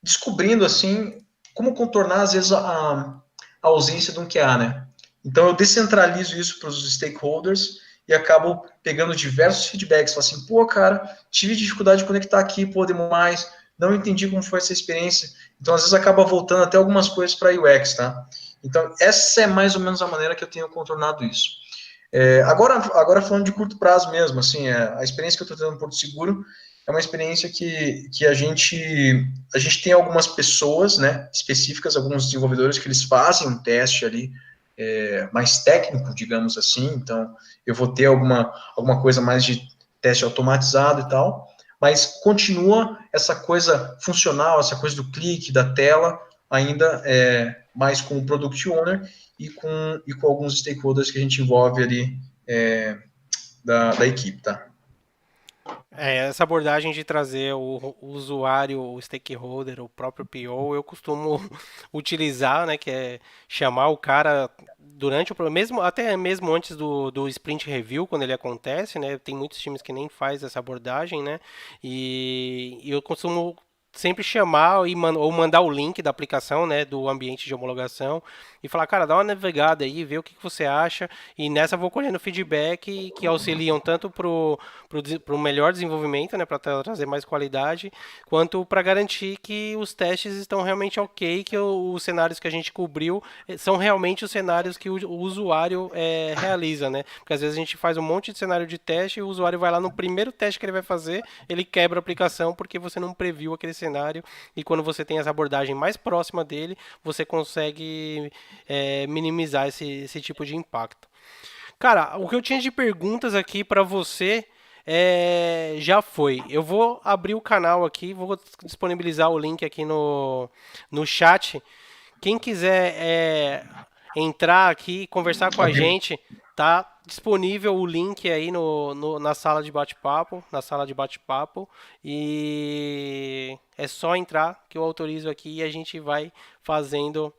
descobrindo, assim, como contornar, às vezes, a ausência de um QA, né? Então, eu descentralizo isso para os stakeholders e acabo pegando diversos feedbacks. Falo assim, pô, cara, tive dificuldade de conectar aqui, pô, demorou mais, não entendi como foi essa experiência. Então, às vezes, acaba voltando até algumas coisas para UX, tá? Então, essa é mais ou menos a maneira que eu tenho contornado isso. Agora falando de curto prazo mesmo, assim, a experiência que eu estou tendo no Porto Seguro é uma experiência que a gente tem algumas pessoas, né, específicas, alguns desenvolvedores que eles fazem um teste ali mais técnico, digamos assim. Então, eu vou ter alguma coisa mais de teste automatizado e tal, mas continua essa coisa funcional, essa coisa do clique, da tela, ainda mais com o Product Owner e com alguns stakeholders que a gente envolve ali da equipe, tá? Essa abordagem de trazer o usuário, o stakeholder, o próprio PO, eu costumo utilizar, né, que é chamar o cara durante mesmo até mesmo antes do sprint review, quando ele acontece, né? Tem muitos times que nem faz essa abordagem, né? E eu costumo sempre chamar ou mandar o link da aplicação, né, do ambiente de homologação e falar, cara, dá uma navegada aí, vê o que você acha. E nessa eu vou colhendo feedback que auxiliam tanto pro melhor desenvolvimento, né, para trazer mais qualidade, quanto para garantir que os testes estão realmente ok, que os cenários que a gente cobriu são realmente os cenários que o usuário realiza, né? Porque às vezes a gente faz um monte de cenário de teste e o usuário vai lá no primeiro teste que ele vai fazer, ele quebra a aplicação porque você não previu aquele cenário e quando você tem essa abordagem mais próxima dele, você consegue minimizar esse tipo de impacto. Cara, o que eu tinha de perguntas aqui para você já foi. Eu vou abrir o canal aqui, vou disponibilizar o link aqui no chat. Quem quiser entrar aqui e conversar com a Ok. gente, tá disponível o link aí na sala de bate-papo, e é só entrar que eu autorizo aqui e a gente vai fazendo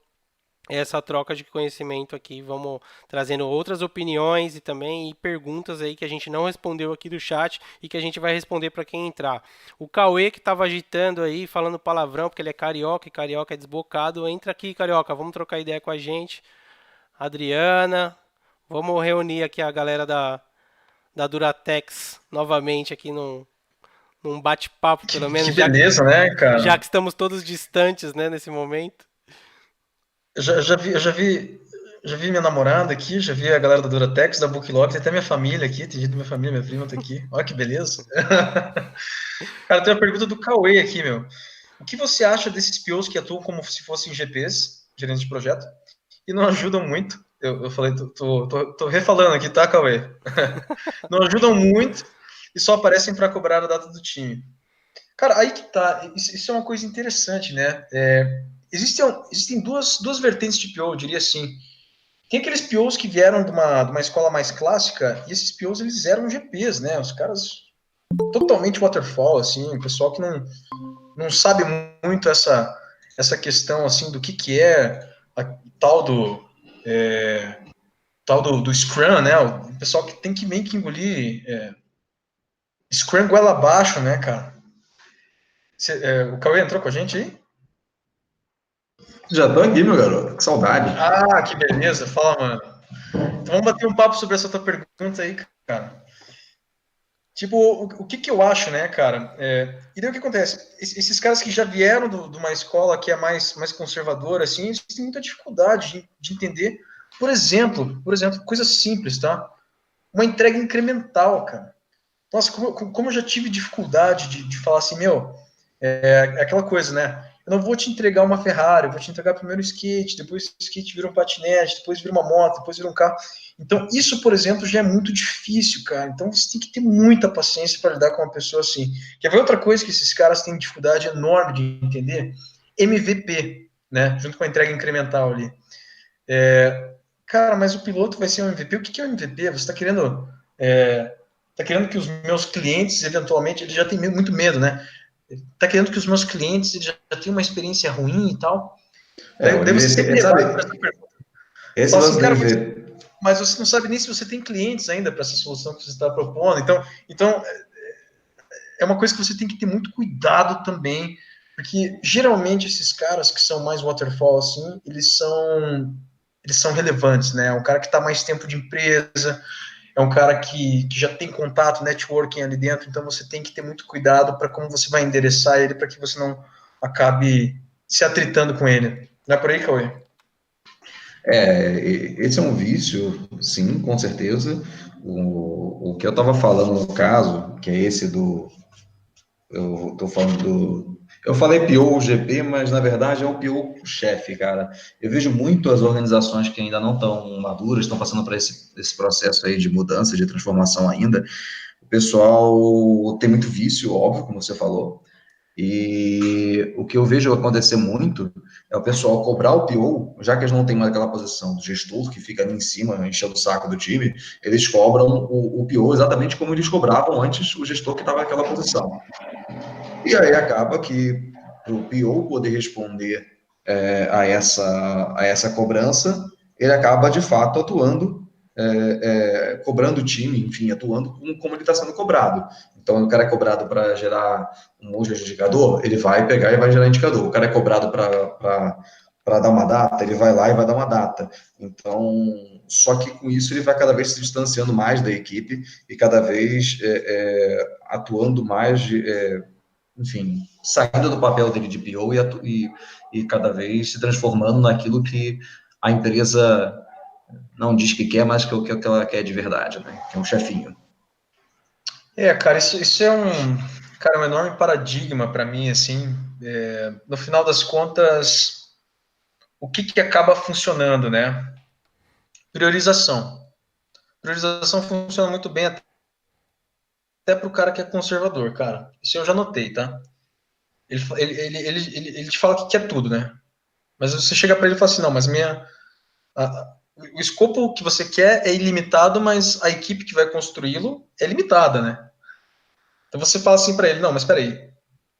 essa troca de conhecimento aqui, vamos trazendo outras opiniões e também perguntas aí que a gente não respondeu aqui do chat e que a gente vai responder para quem entrar. O Cauê que estava agitando aí, falando palavrão, porque ele é carioca e carioca é desbocado, entra aqui, carioca, vamos trocar ideia com a gente. Adriana, vamos reunir aqui a galera da Duratex novamente aqui num bate-papo, pelo Que menos, beleza, né, já cara? que estamos todos distantes, né, nesse momento. Eu já vi minha namorada aqui, já vi a galera da Duratex, da Booklog, tem até minha família aqui, tem gente da minha família, minha prima tá aqui. Olha que beleza. Cara, tem uma pergunta do Cauê aqui, meu. O que você acha desses POs que atuam como se fossem GPs, gerentes de projeto, e não ajudam muito? Eu falei, tô refalando aqui, tá, Cauê? Não ajudam muito e só aparecem para cobrar a data do time. Cara, aí que tá. Isso é uma coisa interessante, né? Existem duas vertentes de PO, eu diria assim. Tem aqueles POs que vieram de uma escola mais clássica, e esses POs eles eram GPs, né? Os caras totalmente waterfall, assim, o pessoal que não sabe muito essa questão assim do que é a tal do tal do Scrum, né? O pessoal que tem que meio que engolir Scrum goela abaixo, né, cara? O Cauê entrou com a gente aí? Já tô aqui, meu garoto. Que saudade. Ah, que beleza. Fala, mano. Então vamos bater um papo sobre essa tua pergunta aí, cara. Tipo, o que eu acho, né, cara? E daí o que acontece? Esses caras que já vieram de uma escola que é mais conservadora, assim, eles têm muita dificuldade de entender, por exemplo, coisas simples, tá? Uma entrega incremental, cara. Nossa, como eu já tive dificuldade de falar assim, meu, é aquela coisa, né? Eu não vou te entregar uma Ferrari, eu vou te entregar primeiro o skate, depois o skate vira um patinete, depois vira uma moto, depois vira um carro. Então, isso, por exemplo, já é muito difícil, cara. Então, você tem que ter muita paciência para lidar com uma pessoa assim. Quer ver outra coisa que esses caras têm dificuldade enorme de entender? MVP, né? Junto com a entrega incremental ali. Cara, mas o piloto vai ser um MVP. O que é um MVP? Você está querendo que os meus clientes, eventualmente, eles já têm muito medo, né? Tá querendo que os meus clientes eles já tenham uma experiência ruim e tal. O Daí você MVP, sempre sabe, debate para essa pergunta. esse Fala assim, lance do cara, MVP. mas você não sabe nem se você tem clientes ainda para essa solução que você está propondo. Então, é uma coisa que você tem que ter muito cuidado também, porque geralmente esses caras que são mais waterfall assim, eles são relevantes, né? É um cara que está mais tempo de empresa, é um cara que já tem contato, networking ali dentro, então você tem que ter muito cuidado para como você vai endereçar ele, para que você não acabe se atritando com ele. Não é por aí, Cauê? Esse é um vício, sim, com certeza. O que eu estava falando no caso, que é esse do. Eu tô falando do. Eu falei PO GP, mas na verdade é o PO chefe, cara. Eu vejo muito as organizações que ainda não estão maduras, estão passando por esse processo aí de mudança, de transformação ainda. O pessoal tem muito vício, óbvio, como você falou. E o que eu vejo acontecer muito é o pessoal cobrar o PO, já que eles não têm mais aquela posição do gestor que fica ali em cima, enchendo o saco do time, eles cobram o PO exatamente como eles cobravam antes o gestor que estava naquela posição. E aí acaba que para o PO poder responder a essa cobrança, ele acaba de fato atuando cobrando o time, enfim, atuando como ele está sendo cobrado. Então, o cara é cobrado para gerar um monte de indicador, ele vai pegar e vai gerar indicador. O cara é cobrado para dar uma data, ele vai lá e vai dar uma data. Então, só que com isso ele vai cada vez se distanciando mais da equipe e cada vez atuando mais, enfim, saindo do papel dele de PO e cada vez se transformando naquilo que a empresa não diz que quer, mas que é o que ela quer de verdade, né? Que é um chefinho. Cara, isso é um enorme paradigma para mim, assim. No final das contas, o que acaba funcionando, né? Priorização. Priorização funciona muito bem até para o cara que é conservador, cara. Isso eu já notei, tá? Ele te fala que quer tudo, né? Mas você chega para ele e fala assim, não, mas o escopo que você quer é ilimitado, mas a equipe que vai construí-lo é limitada, né? Então você fala assim para ele, não, mas espera aí,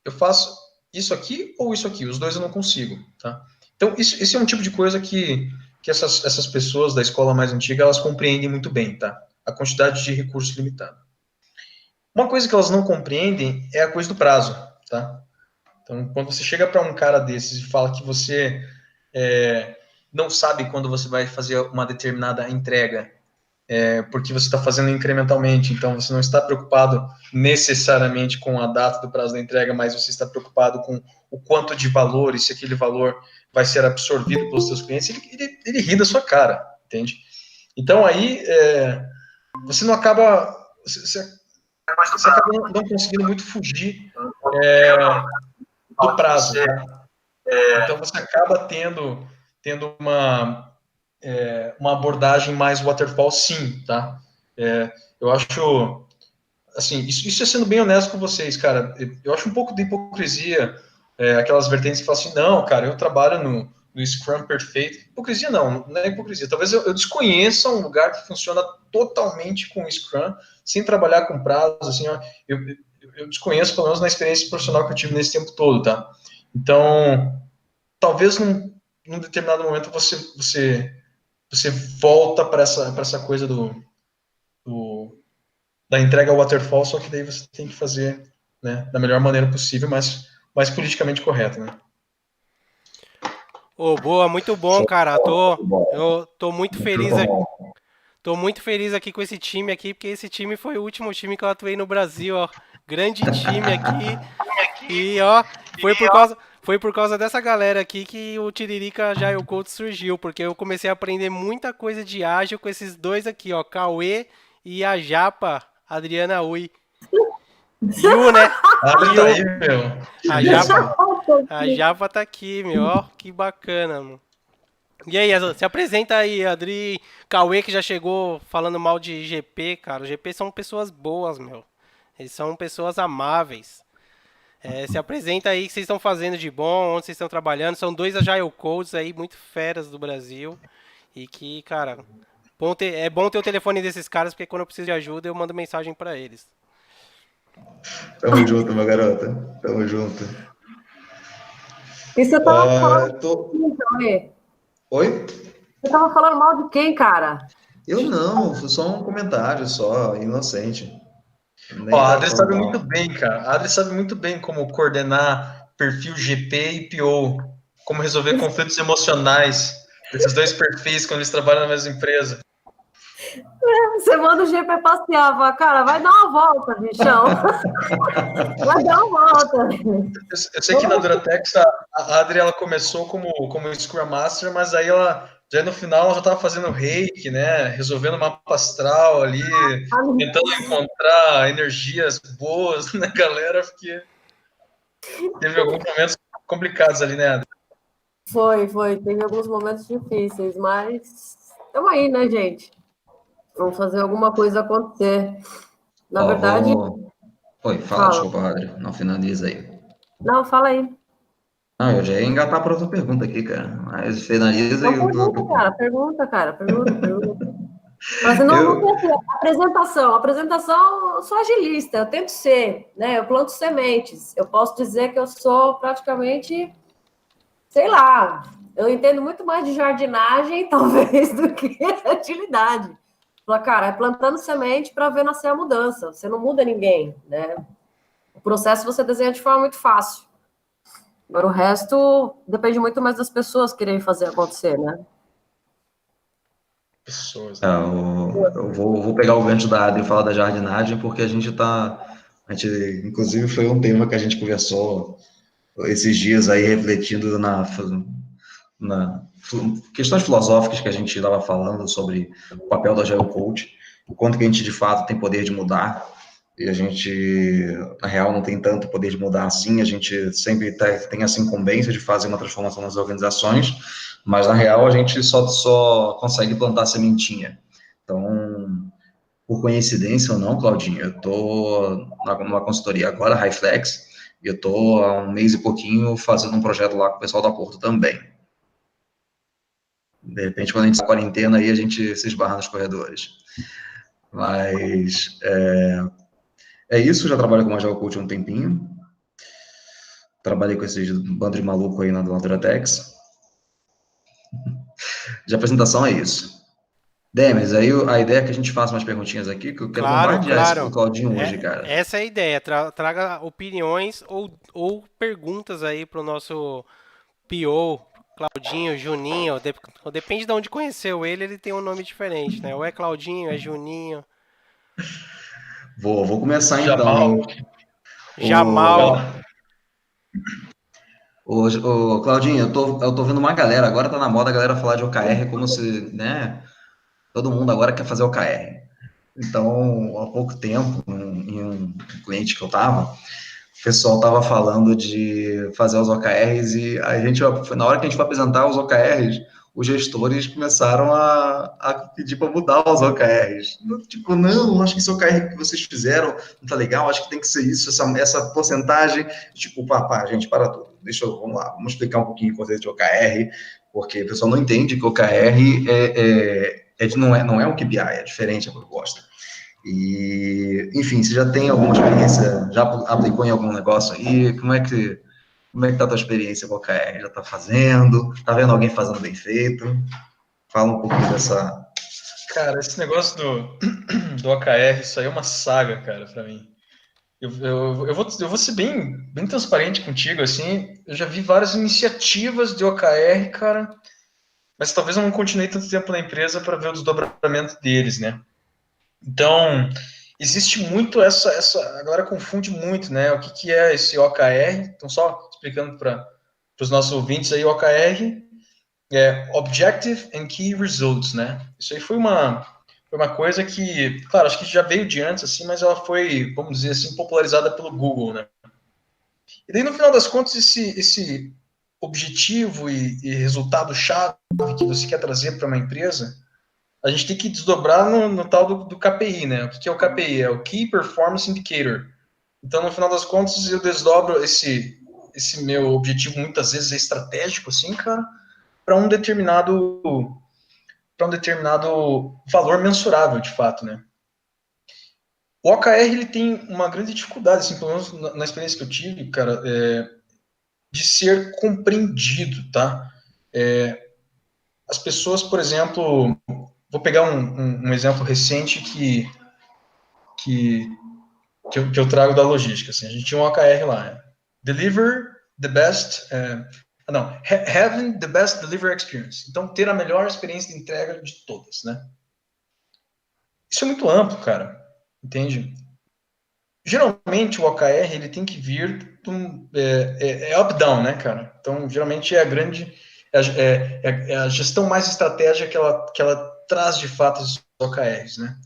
eu faço isso aqui ou isso aqui? Os dois eu não consigo, tá? Então isso é um tipo de coisa que essas pessoas da escola mais antiga, elas compreendem muito bem, tá? A quantidade de recursos limitada. Uma coisa que elas não compreendem é a coisa do prazo, tá? Então, quando você chega para um cara desses e fala que você não sabe quando você vai fazer uma determinada entrega, porque você está fazendo incrementalmente, então você não está preocupado necessariamente com a data do prazo da entrega, mas você está preocupado com o quanto de valor e se aquele valor vai ser absorvido pelos seus clientes, ele ri da sua cara, entende? Então aí você não acaba, você acaba não conseguindo muito fugir do prazo, tá? Então você acaba tendo uma abordagem mais waterfall, sim, tá? Eu acho, assim, isso é sendo bem honesto com vocês, cara, eu acho um pouco de hipocrisia, aquelas vertentes que falam assim, não, cara, eu trabalho no Scrum perfeito. Hipocrisia não é hipocrisia. Talvez eu desconheça um lugar que funciona totalmente com o Scrum, sem trabalhar com prazo, assim, eu desconheço, pelo menos na experiência profissional que eu tive nesse tempo todo, tá? Então, talvez num determinado momento você volta para essa coisa da entrega ao waterfall, só que daí você tem que fazer, né, da melhor maneira possível, mas mais politicamente correto, né? Ô, boa, muito bom, cara. Eu tô muito feliz aqui com esse time aqui, porque esse time foi o último time que eu atuei no Brasil, ó. Grande time aqui. E, ó, foi por causa dessa galera aqui que o Tiririca Agile Coach surgiu, porque eu comecei a aprender muita coisa de ágil com esses dois aqui, ó, Cauê e a Japa, Adriana Ui. Yu, né? Tá aí, meu. A Japa, a Japa tá aqui, meu, ó, que bacana, mano. E aí, se apresenta aí, Adri, Cauê que já chegou falando mal de GP, cara. Os GP são pessoas boas, meu. Eles são pessoas amáveis. Se apresenta aí o que vocês estão fazendo de bom, onde vocês estão trabalhando. São dois Agile Coaches aí, muito feras do Brasil. E que, cara, é bom ter o telefone desses caras, porque quando eu preciso de ajuda, eu mando mensagem pra eles. Tamo junto, meu garoto. Tamo junto. E você tava falando Tô... de quem, Cauê? Oi? Você tava falando mal de quem, cara? Eu não, foi só um comentário, só, inocente. Ó, Nem a tava Adri falando sabe muito mal. bem, cara. A Adri sabe muito bem como coordenar perfil GP e PO, como resolver conflitos emocionais desses dois perfis quando eles trabalham na mesma empresa. Você manda o GP passear, fala, cara, vai dar uma volta, bichão. Vai dar uma volta. Eu sei que na Duratex a Adri ela começou como Scrum Master, mas aí ela já no final ela já estava fazendo reiki, né? Resolvendo mapa astral ali, tentando encontrar energias boas na galera, porque teve alguns momentos complicados ali, né, Adri? Foi. Teve alguns momentos difíceis, mas estamos aí, né, gente? Vamos fazer alguma coisa acontecer. Na Ó, verdade, vamos. Oi, fala, fala. desculpa, Adri. Não finaliza aí. Não, fala aí. Ah, eu já ia engatar para outra pergunta aqui, cara. Mas finaliza Não e eu pergunta, tô. cara. Pergunta. Mas não Eu. tem assim, apresentação, eu sou agilista, eu tento ser, né? Eu planto sementes. Eu posso dizer que eu sou praticamente, sei lá, eu entendo muito mais de jardinagem, talvez, do que agilidade. Fala, cara, é plantando semente para ver nascer a mudança. Você não muda ninguém, né? O processo você desenha de forma muito fácil. Agora o resto depende muito mais das pessoas quererem fazer acontecer, né? Pessoas, É, né? eu vou pegar o gancho da Adri e falar da jardinagem, porque inclusive foi um tema que a gente conversou esses dias aí, refletindo na questões filosóficas que a gente estava falando sobre o papel da Geocoach, o quanto que a gente de fato tem poder de mudar, e a gente, na real, não tem tanto poder de mudar assim, a gente sempre tem essa incumbência de fazer uma transformação nas organizações, mas na real a gente só consegue plantar sementinha. Então, por coincidência ou não, Claudinho, eu estou numa consultoria agora, Highflex, e eu estou há um mês e pouquinho fazendo um projeto lá com o pessoal da Porto também. De repente, quando a gente está quarentena, aí a gente se esbarra nos corredores. Mas é isso, já trabalho com o Agile Coach há um tempinho. Trabalhei com esses bando de maluco aí na Duratex. De apresentação é isso. Demis, aí a ideia é que a gente faça umas perguntinhas aqui, que eu quero Claro, bombardear esse claro. Claudinho hoje, cara. Essa é a ideia. Traga opiniões ou perguntas aí pro nosso PO, Claudinho, Juninho. Depende de onde conheceu ele, ele tem um nome diferente, né? Ou é Claudinho, é Juninho. Vou começar então, Jamal, hein? Jamal. Claudinho, eu tô vendo uma galera, agora tá na moda a galera falar de OKR como se, né, todo mundo agora quer fazer OKR. Então, há pouco tempo, em um cliente que eu tava, o pessoal tava falando de fazer os OKRs e na hora que a gente foi apresentar os OKRs, os gestores começaram a pedir para mudar os OKRs. Tipo, não, acho que esse OKR que vocês fizeram não tá legal, acho que tem que ser isso, essa porcentagem. Tipo, gente, para tudo. Vamos lá, vamos explicar um pouquinho o conceito de OKR, porque o pessoal não entende que o OKR não é um KPI, é diferente a proposta. E, enfim, você já tem alguma experiência, já aplicou em algum negócio aí? Como é que tá a tua experiência com o OKR? Já tá fazendo? Tá vendo alguém fazendo bem feito? Fala um pouquinho dessa... cara, esse negócio do OKR, isso aí é uma saga, cara, pra mim. Eu vou ser bem transparente contigo, assim, eu já vi várias iniciativas de OKR, cara, mas talvez eu não continuei tanto tempo na empresa para ver o desdobramento deles, né? Então, existe muito a galera confunde muito, né? O que é esse OKR? Então, só explicando para os nossos ouvintes aí, OKR é Objective and Key Results, né? Isso aí foi uma coisa que, claro, acho que já veio de antes, assim, mas ela foi, vamos dizer assim, popularizada pelo Google, né? E daí, no final das contas, esse objetivo e resultado-chave que você quer trazer para uma empresa, a gente tem que desdobrar no tal do KPI, né? O que é o KPI? É o Key Performance Indicator. Então, no final das contas, eu desdobro esse meu objetivo, muitas vezes, é estratégico, assim, cara, para um determinado valor mensurável, de fato, né? O OKR, ele tem uma grande dificuldade, assim, pelo menos na experiência que eu tive, cara, de ser compreendido, tá? As pessoas, por exemplo, vou pegar um exemplo recente que eu trago da logística, assim, a gente tinha um OKR lá, deliver the best, having the best delivery experience, então ter a melhor experiência de entrega de todas, né? Isso é muito amplo, cara, entende? Geralmente o OKR ele tem que vir up-down, né, cara? Então, geralmente é a gestão mais estratégica que ela traz de fato os OKRs, né?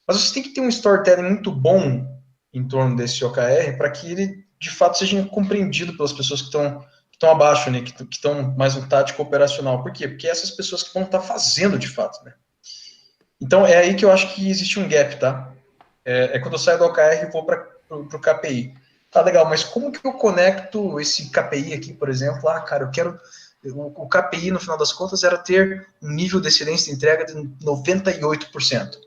Mas você tem que ter um storytelling muito bom em torno desse OKR para que ele de fato seja compreendido pelas pessoas que estão abaixo, né, que estão mais no tático operacional. Por quê? Porque essas pessoas que vão estar fazendo de fato, né? Então é aí que eu acho que existe um gap, tá? Quando eu saio do OKR e vou para o KPI. Tá legal, mas como que eu conecto esse KPI aqui, por exemplo? Ah, cara, eu quero... O KPI, no final das contas, era ter um nível de excelência de entrega de 98%.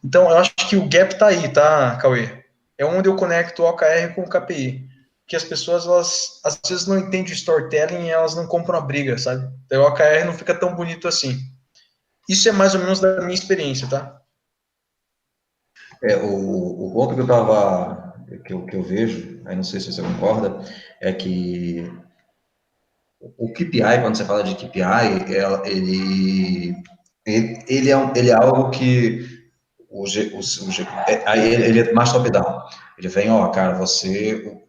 Então, eu acho que o gap tá aí, tá, Cauê? É onde eu conecto o OKR com o KPI. Porque as pessoas, elas, às vezes, não entendem o storytelling e elas não compram a briga, sabe? Então, o OKR não fica tão bonito assim. Isso é mais ou menos da minha experiência, tá? O ponto que eu vejo, aí não sei se você concorda, é que o KPI, quando você fala de KPI, ele é algo que ele é mais top-down. Ele vem, ó, cara,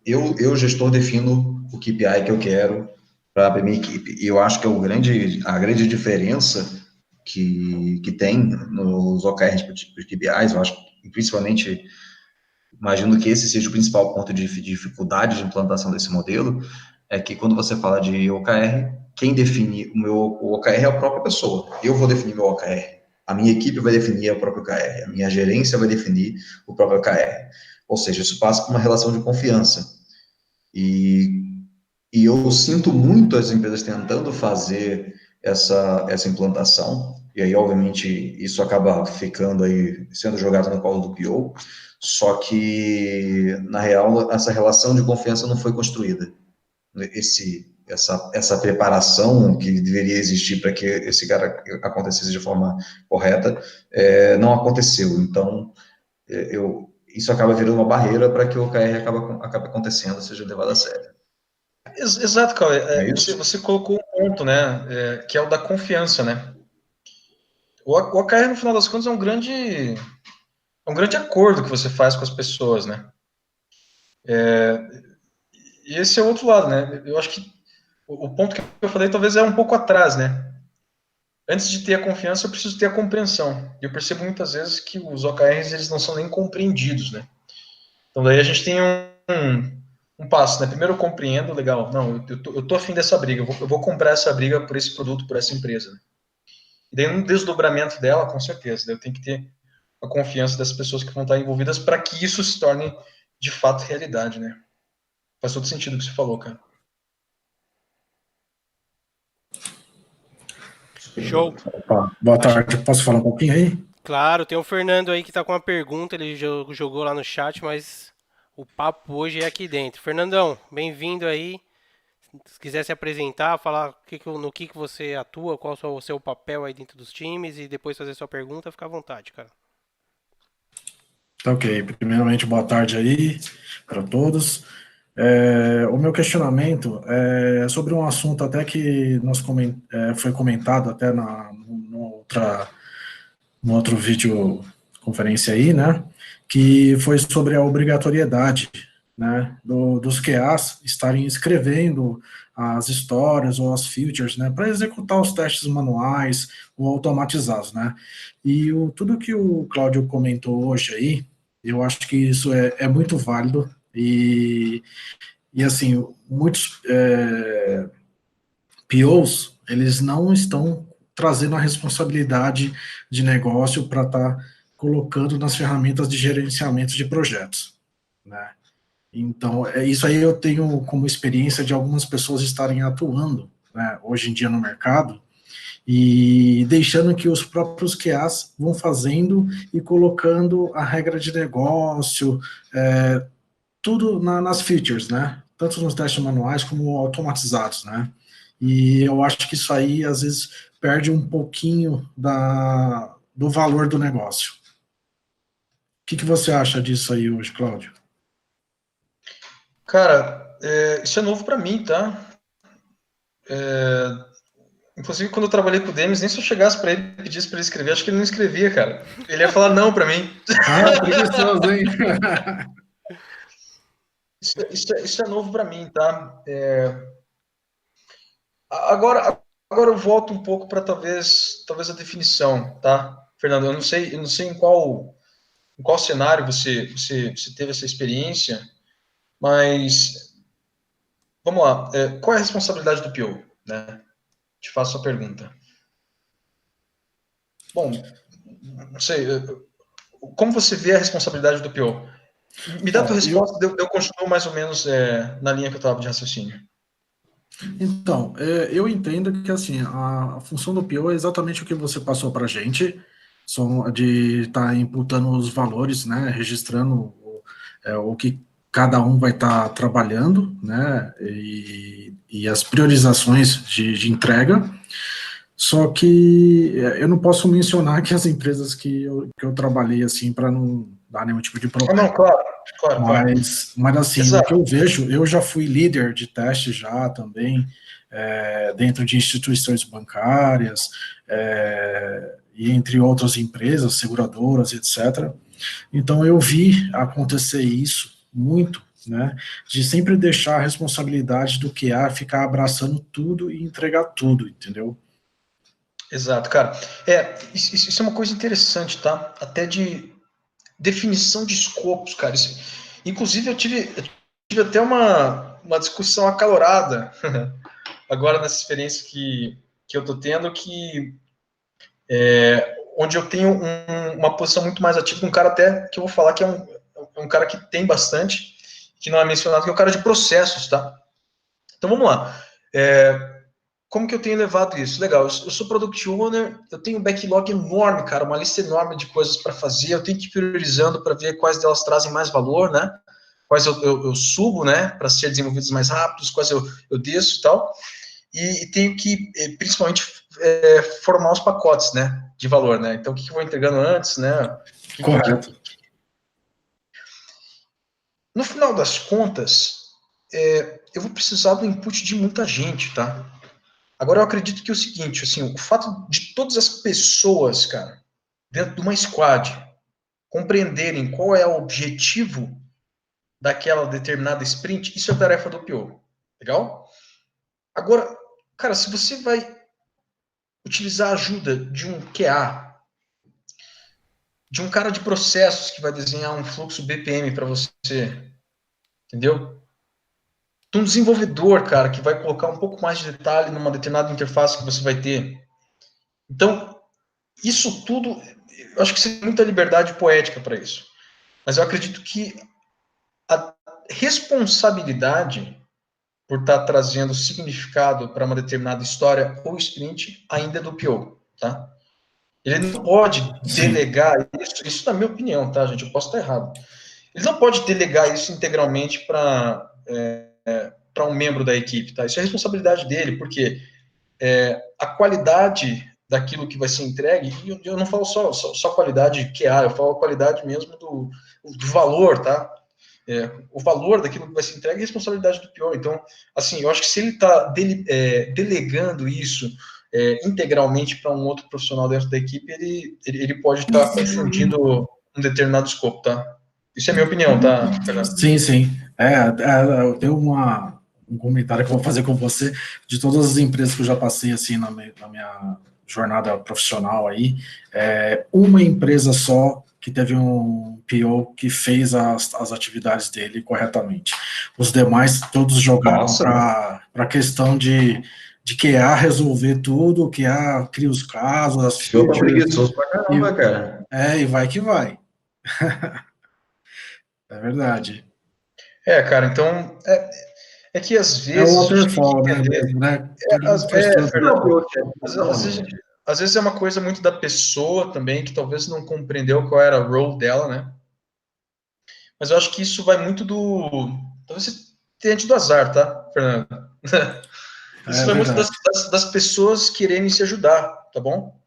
eu gestor defino o KPI que eu quero para a minha equipe. E eu acho que a grande diferença que tem nos OKRs para os KPIs, eu acho que principalmente, imagino que esse seja o principal ponto de dificuldade de implantação desse modelo, é que quando você fala de OKR, quem define o OKR é a própria pessoa. Eu vou definir meu OKR. A minha equipe vai definir o próprio OKR. A minha gerência vai definir o próprio OKR. Ou seja, isso passa por uma relação de confiança. E eu sinto muito as empresas tentando fazer essa implantação, e aí, obviamente, isso acaba ficando aí, sendo jogado no colo do PO, só que, na real, essa relação de confiança não foi construída. Essa preparação que deveria existir para que esse cara acontecesse de forma correta, não aconteceu. Então, isso acaba virando uma barreira para que o OKR acabe acontecendo, seja levado a sério. Exato, Cauê. É isso? Você colocou um ponto, né? Que é o da confiança, né? O OKR, no final das contas, é um grande acordo que você faz com as pessoas, né? E esse é o outro lado, né? Eu acho que o ponto que eu falei talvez é um pouco atrás, né? Antes de ter a confiança, eu preciso ter a compreensão. E eu percebo muitas vezes que os OKRs, eles não são nem compreendidos, né? Então, daí a gente tem um passo, né? Primeiro eu compreendo, legal, não, eu tô afim dessa briga, eu vou comprar essa briga por esse produto, por essa empresa. Né? E daí um desdobramento dela, com certeza, daí eu tenho que ter a confiança das pessoas que vão estar envolvidas para que isso se torne, de fato, realidade, né? Faz todo sentido o que você falou, cara. Show. Opa, boa tarde, posso falar um pouquinho aí? Claro, tem o Fernando aí que tá com uma pergunta, ele jogou lá no chat, mas o papo hoje é aqui dentro. Fernandão, bem-vindo aí. Se quiser se apresentar, falar no que você atua, qual é o seu papel aí dentro dos times e depois fazer sua pergunta, fica à vontade, cara. Tá ok. Primeiramente, boa tarde aí para todos. O meu questionamento é sobre um assunto até que foi comentado até no outro vídeo conferência aí, né? Que foi sobre a obrigatoriedade, né, dos QAs estarem escrevendo as histórias ou as features, né, para executar os testes manuais ou automatizados, né. E tudo que o Cláudio comentou hoje aí, eu acho que isso é muito válido e assim, muitos POs, eles não estão trazendo a responsabilidade de negócio para estar colocando nas ferramentas de gerenciamento de projetos, né. Então, isso aí eu tenho como experiência de algumas pessoas estarem atuando, né, hoje em dia no mercado, e deixando que os próprios QAs vão fazendo e colocando a regra de negócio, tudo nas features, né, tanto nos testes manuais como automatizados, né, e eu acho que isso aí, às vezes, perde um pouquinho do valor do negócio. O que você acha disso aí hoje, Cláudio? Cara, isso é novo para mim, tá? Inclusive, quando eu trabalhei com o Demis, nem se eu chegasse para ele e pedisse para ele escrever, acho que ele não escrevia, cara. Ele ia falar não para mim. Ah, preguiçoso, hein? Isso é novo para mim, tá? Agora eu volto um pouco para talvez a definição, tá? Fernando, eu não sei em qual cenário você teve essa experiência, mas vamos lá. Qual é a responsabilidade do PO, né? Te faço a pergunta. Bom, não sei. Como você vê a responsabilidade do PO? Me dá a tua resposta, eu continuo mais ou menos na linha que eu estava de raciocínio. Então, eu entendo que assim, a função do PO é exatamente o que você passou para a gente, de estar imputando os valores, né, registrando o que cada um vai estar trabalhando, né, e as priorizações de entrega. Só que eu não posso mencionar que as empresas que eu trabalhei, assim, para não dar nenhum tipo de Ah, problema. não, claro. Mas assim, Exato. o que eu vejo, eu já fui líder de teste já também, dentro de instituições bancárias, e entre outras empresas, seguradoras, etc. Então eu vi acontecer isso muito, né, de sempre deixar a responsabilidade do QA ficar abraçando tudo e entregar tudo, entendeu? Exato, cara. Isso é uma coisa interessante, tá? Até de definição de escopos, cara. Inclusive, eu tive até uma discussão acalorada agora nessa experiência que eu tô tendo, onde eu tenho uma posição muito mais ativa, um cara até que eu vou falar que é um cara que tem bastante, que não é mencionado, que é o cara de processos, tá? Então vamos lá. Como que eu tenho levado isso? Legal, eu sou Product Owner, eu tenho um backlog enorme, cara, uma lista enorme de coisas para fazer, eu tenho que ir priorizando para ver quais delas trazem mais valor, né? Quais eu subo, né, para ser desenvolvidos mais rápidos, quais eu desço e tal, e tenho que, principalmente, formar os pacotes, né, de valor, né? Então, o que eu vou entregando antes, né? Correto. No final das contas, eu vou precisar do input de muita gente, tá? Agora, eu acredito que é o seguinte, assim, o fato de todas as pessoas, cara, dentro de uma squad, compreenderem qual é o objetivo daquela determinada sprint, isso é tarefa do PO. Legal? Agora, cara, se você vai utilizar a ajuda de um QA, de um cara de processos que vai desenhar um fluxo BPM para você, entendeu? De um desenvolvedor, cara, que vai colocar um pouco mais de detalhe numa determinada interface que você vai ter. Então, isso tudo, eu acho que você tem muita liberdade poética para isso. Mas eu acredito que a responsabilidade por estar trazendo significado para uma determinada história ou sprint ainda é do PO, tá? Ele não pode delegar isso na minha opinião, tá, gente? Eu posso estar errado. Ele não pode delegar isso integralmente para um membro da equipe, tá? Isso é responsabilidade dele, porque a qualidade daquilo que vai ser entregue, e eu não falo só qualidade QA, eu falo qualidade mesmo do valor, tá? O valor daquilo que vai ser entregue é responsabilidade do PO. Então, assim, eu acho que se ele está delegando isso integralmente para um outro profissional dentro da equipe, ele pode estar confundindo um determinado escopo, tá? Isso é a minha opinião, tá, Fernando? Sim, sim. Eu tenho um comentário que eu vou fazer com você. De todas as empresas que eu já passei assim na minha jornada profissional aí, uma empresa só que teve um PO que fez as atividades dele corretamente. Os demais todos jogaram para a questão de QA resolver tudo, QA cria os casos, as Show pra features, preguiçoso pra caramba, cara. e vai que vai. É verdade. Cara, então que às É o vezes a gente tem que waterfall, né, entender. mesmo, né? Todo mundo faz Fernando, tudo. às vezes é uma coisa muito da pessoa também, que talvez não compreendeu qual era o role dela, né? Mas eu acho que isso vai muito do. Talvez você tenha tido azar, tá, Fernando? Isso vai muito Verdade. das pessoas quererem se ajudar, tá bom?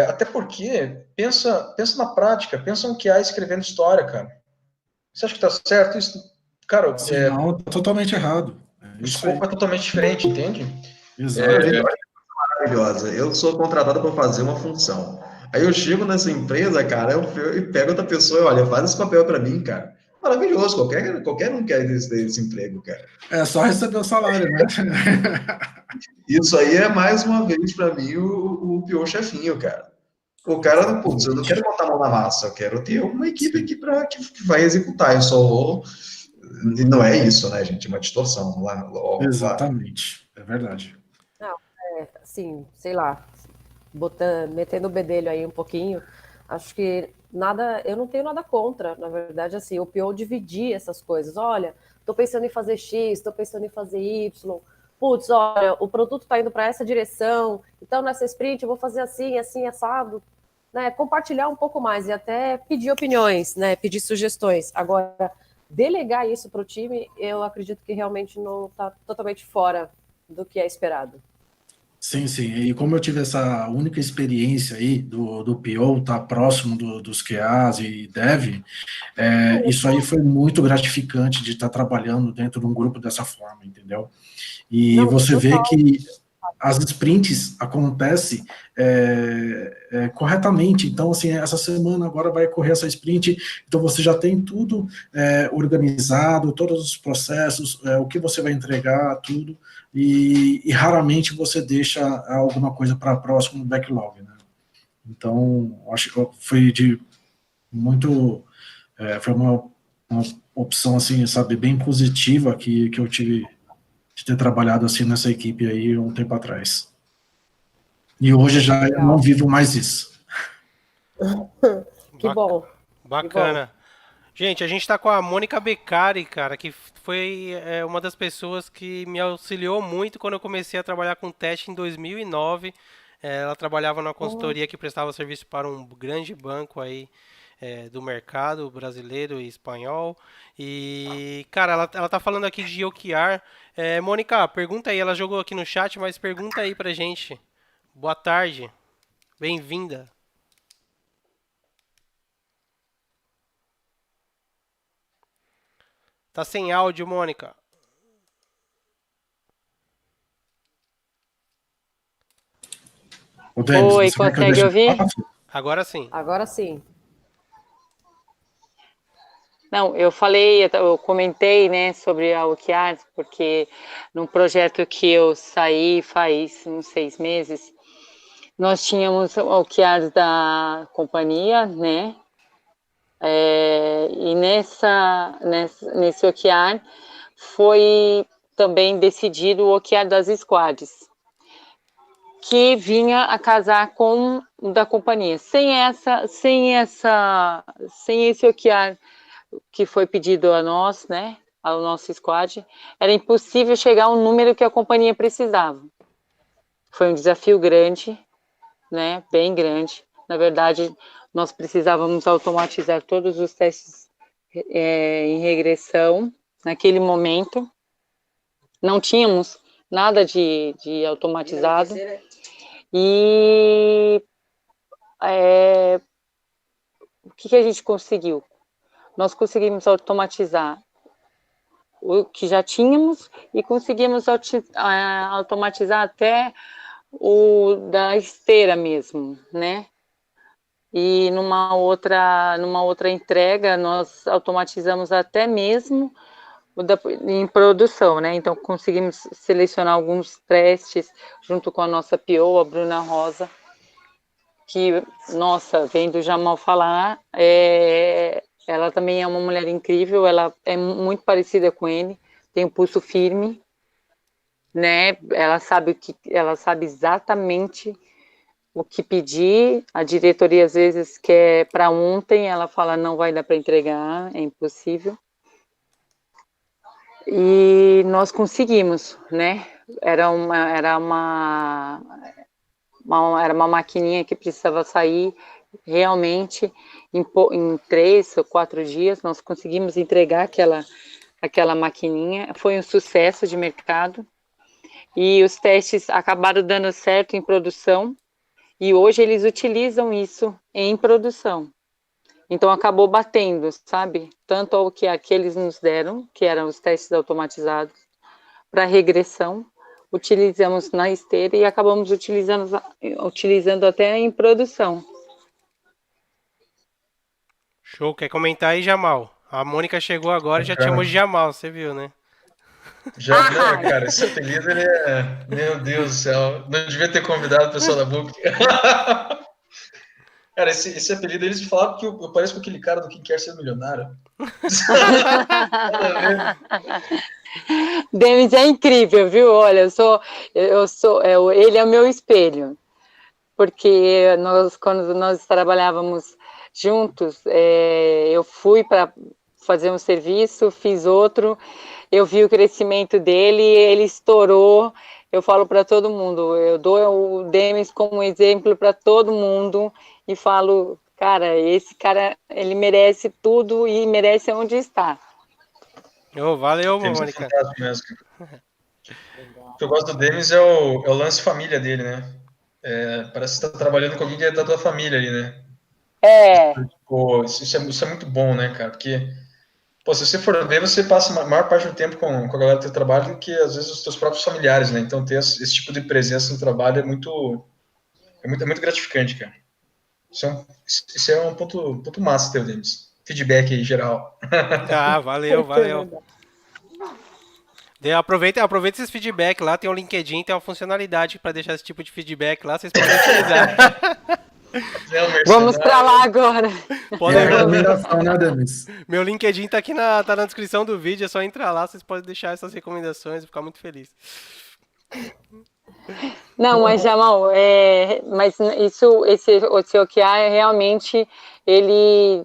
Até porque, pensa na prática, pensa no que há escrevendo história, cara. Você acha que tá certo isso? Cara, Sim, não, tá totalmente errado. o Isso aí. escopo é totalmente diferente, entende? Exato. Maravilhosa. Eu sou contratado para fazer uma função. Aí eu chego nessa empresa, cara, eu pego outra pessoa e olha, faz esse papel para mim, cara. Maravilhoso, qualquer um quer esse emprego, cara. É só receber o salário, né? Isso aí é mais uma vez para mim o pior chefinho, cara. O cara, putz, eu não quero botar a mão na massa, eu quero ter uma equipe aqui que vai executar. Eu só vou. E não é isso, né, gente? É uma distorção lá. Exatamente. É verdade. Não, assim, sei lá, metendo o bedelho aí um pouquinho, acho que nada, eu não tenho nada contra, na verdade, assim, o PO dividir essas coisas. Olha, tô pensando em fazer X, tô pensando em fazer Y. Putz, olha, o produto está indo para essa direção, então nessa sprint eu vou fazer assim, assim, assado, né? Compartilhar um pouco mais e até pedir opiniões, né? Pedir sugestões. Agora, delegar isso para o time, eu acredito que realmente não está totalmente fora do que é esperado. Sim, sim. E como eu tive essa única experiência aí do PO, tá próximo dos QAs e Dev, isso aí foi muito gratificante de estar trabalhando dentro de um grupo dessa forma, entendeu? E Não, você vê total. que as sprints acontecem corretamente. Então, assim, essa semana agora vai correr essa sprint, então você já tem tudo organizado, todos os processos, o que você vai entregar, tudo, e raramente você deixa alguma coisa para próximo no backlog, né? Então, acho que foi de muito, foi uma opção, assim, sabe, bem positiva que eu tive de ter trabalhado assim nessa equipe aí um tempo atrás. E hoje já eu não Legal. vivo mais isso. Que Bac- bom, que bom. Bacana. Gente, a gente tá com a Mônica Beccari, cara, que foi uma das pessoas que me auxiliou muito quando eu comecei a trabalhar com teste em 2009. Ela trabalhava numa Pô, consultoria que prestava serviço para um grande banco aí do mercado brasileiro e espanhol. E, cara, ela tá falando aqui de OKR. Mônica, pergunta aí, ela jogou aqui no chat, mas pergunta aí pra gente. Boa tarde, bem-vinda. Tá sem áudio, Mônica. Ô, Denis, Oi, você quer que eu consegue deixe ouvir? off? Agora sim. agora sim. Não, eu falei, eu comentei, né, sobre a OKRs, porque num projeto que eu saí faz uns 6 meses, nós tínhamos OKRs da companhia, né, e nesse OKR foi também decidido o OKR das squads, que vinha a casar com o da companhia. Sem esse OKR que foi pedido a nós, né, ao nosso squad, era impossível chegar ao número que a companhia precisava. Foi um desafio grande, né, bem grande. Na verdade, nós precisávamos automatizar todos os testes em regressão naquele momento. Não tínhamos nada de automatizado. E o que a gente conseguiu? Nós conseguimos automatizar o que já tínhamos e conseguimos automatizar até o da esteira mesmo, né? E numa outra entrega, nós automatizamos até mesmo em produção, né? Então, conseguimos selecionar alguns testes junto com a nossa PO, a Bruna Rosa, que, nossa, vendo o Jamal falar, ela também é uma mulher incrível, ela é muito parecida com ele, tem um pulso firme, né? Ela sabe exatamente o que pedir. A diretoria às vezes quer para ontem, ela fala não vai dar para entregar, é impossível. E nós conseguimos, né? Era uma maquininha que precisava sair realmente em 3 ou 4 dias. Nós conseguimos entregar aquela maquininha. Foi um sucesso de mercado. E os testes acabaram dando certo em produção. E hoje eles utilizam isso em produção. Então acabou batendo, sabe? Tanto ao que eles nos deram, que eram os testes automatizados, para regressão, utilizamos na esteira e acabamos utilizando até em produção. Show, quer comentar aí, Jamal? A Mônica chegou agora e já te chamou de Bacana. Jamal, você viu, né? Já, né, cara, esse apelido, ele meu Deus do céu, não devia ter convidado o pessoal da Book. Cara, esse apelido, eles falavam que eu pareço com aquele cara do Quem Quer Ser Milionário. Nada a ver. Denis é incrível, viu? Olha, ele é o meu espelho, porque quando nós trabalhávamos juntos, eu fui para fazer um serviço, fiz outro, eu vi o crescimento dele, ele estourou. Eu falo para todo mundo, eu dou o Denis como exemplo para todo mundo e falo, cara, esse cara, ele merece tudo e merece onde está. Ô, valeu, James é Mônica. fantástico mesmo. O que eu gosto do Demis é o lance família dele, né? Parece que você tá trabalhando com alguém que é da tua família ali, né? É, Pô, isso é muito bom, né, cara? Porque, pô, se você for ver, você passa a maior parte do tempo com a galera do teu trabalho do que, às vezes, os teus próprios familiares, né? Então, ter esse tipo de presença no trabalho é muito gratificante, cara. Isso é um ponto massa, teu, Demis. Feedback aí, geral. Ah, valeu, valeu. Aproveita esses feedback lá, tem o LinkedIn, tem uma funcionalidade para deixar esse tipo de feedback lá, vocês podem utilizar. É um vamos para mercenário. lá agora. Podem, É recomendação, né, Demis? meu LinkedIn tá aqui tá na descrição do vídeo, é só entrar lá, vocês podem deixar essas recomendações e ficar muito feliz. Não, mas Jamal, mas esse OKR realmente ele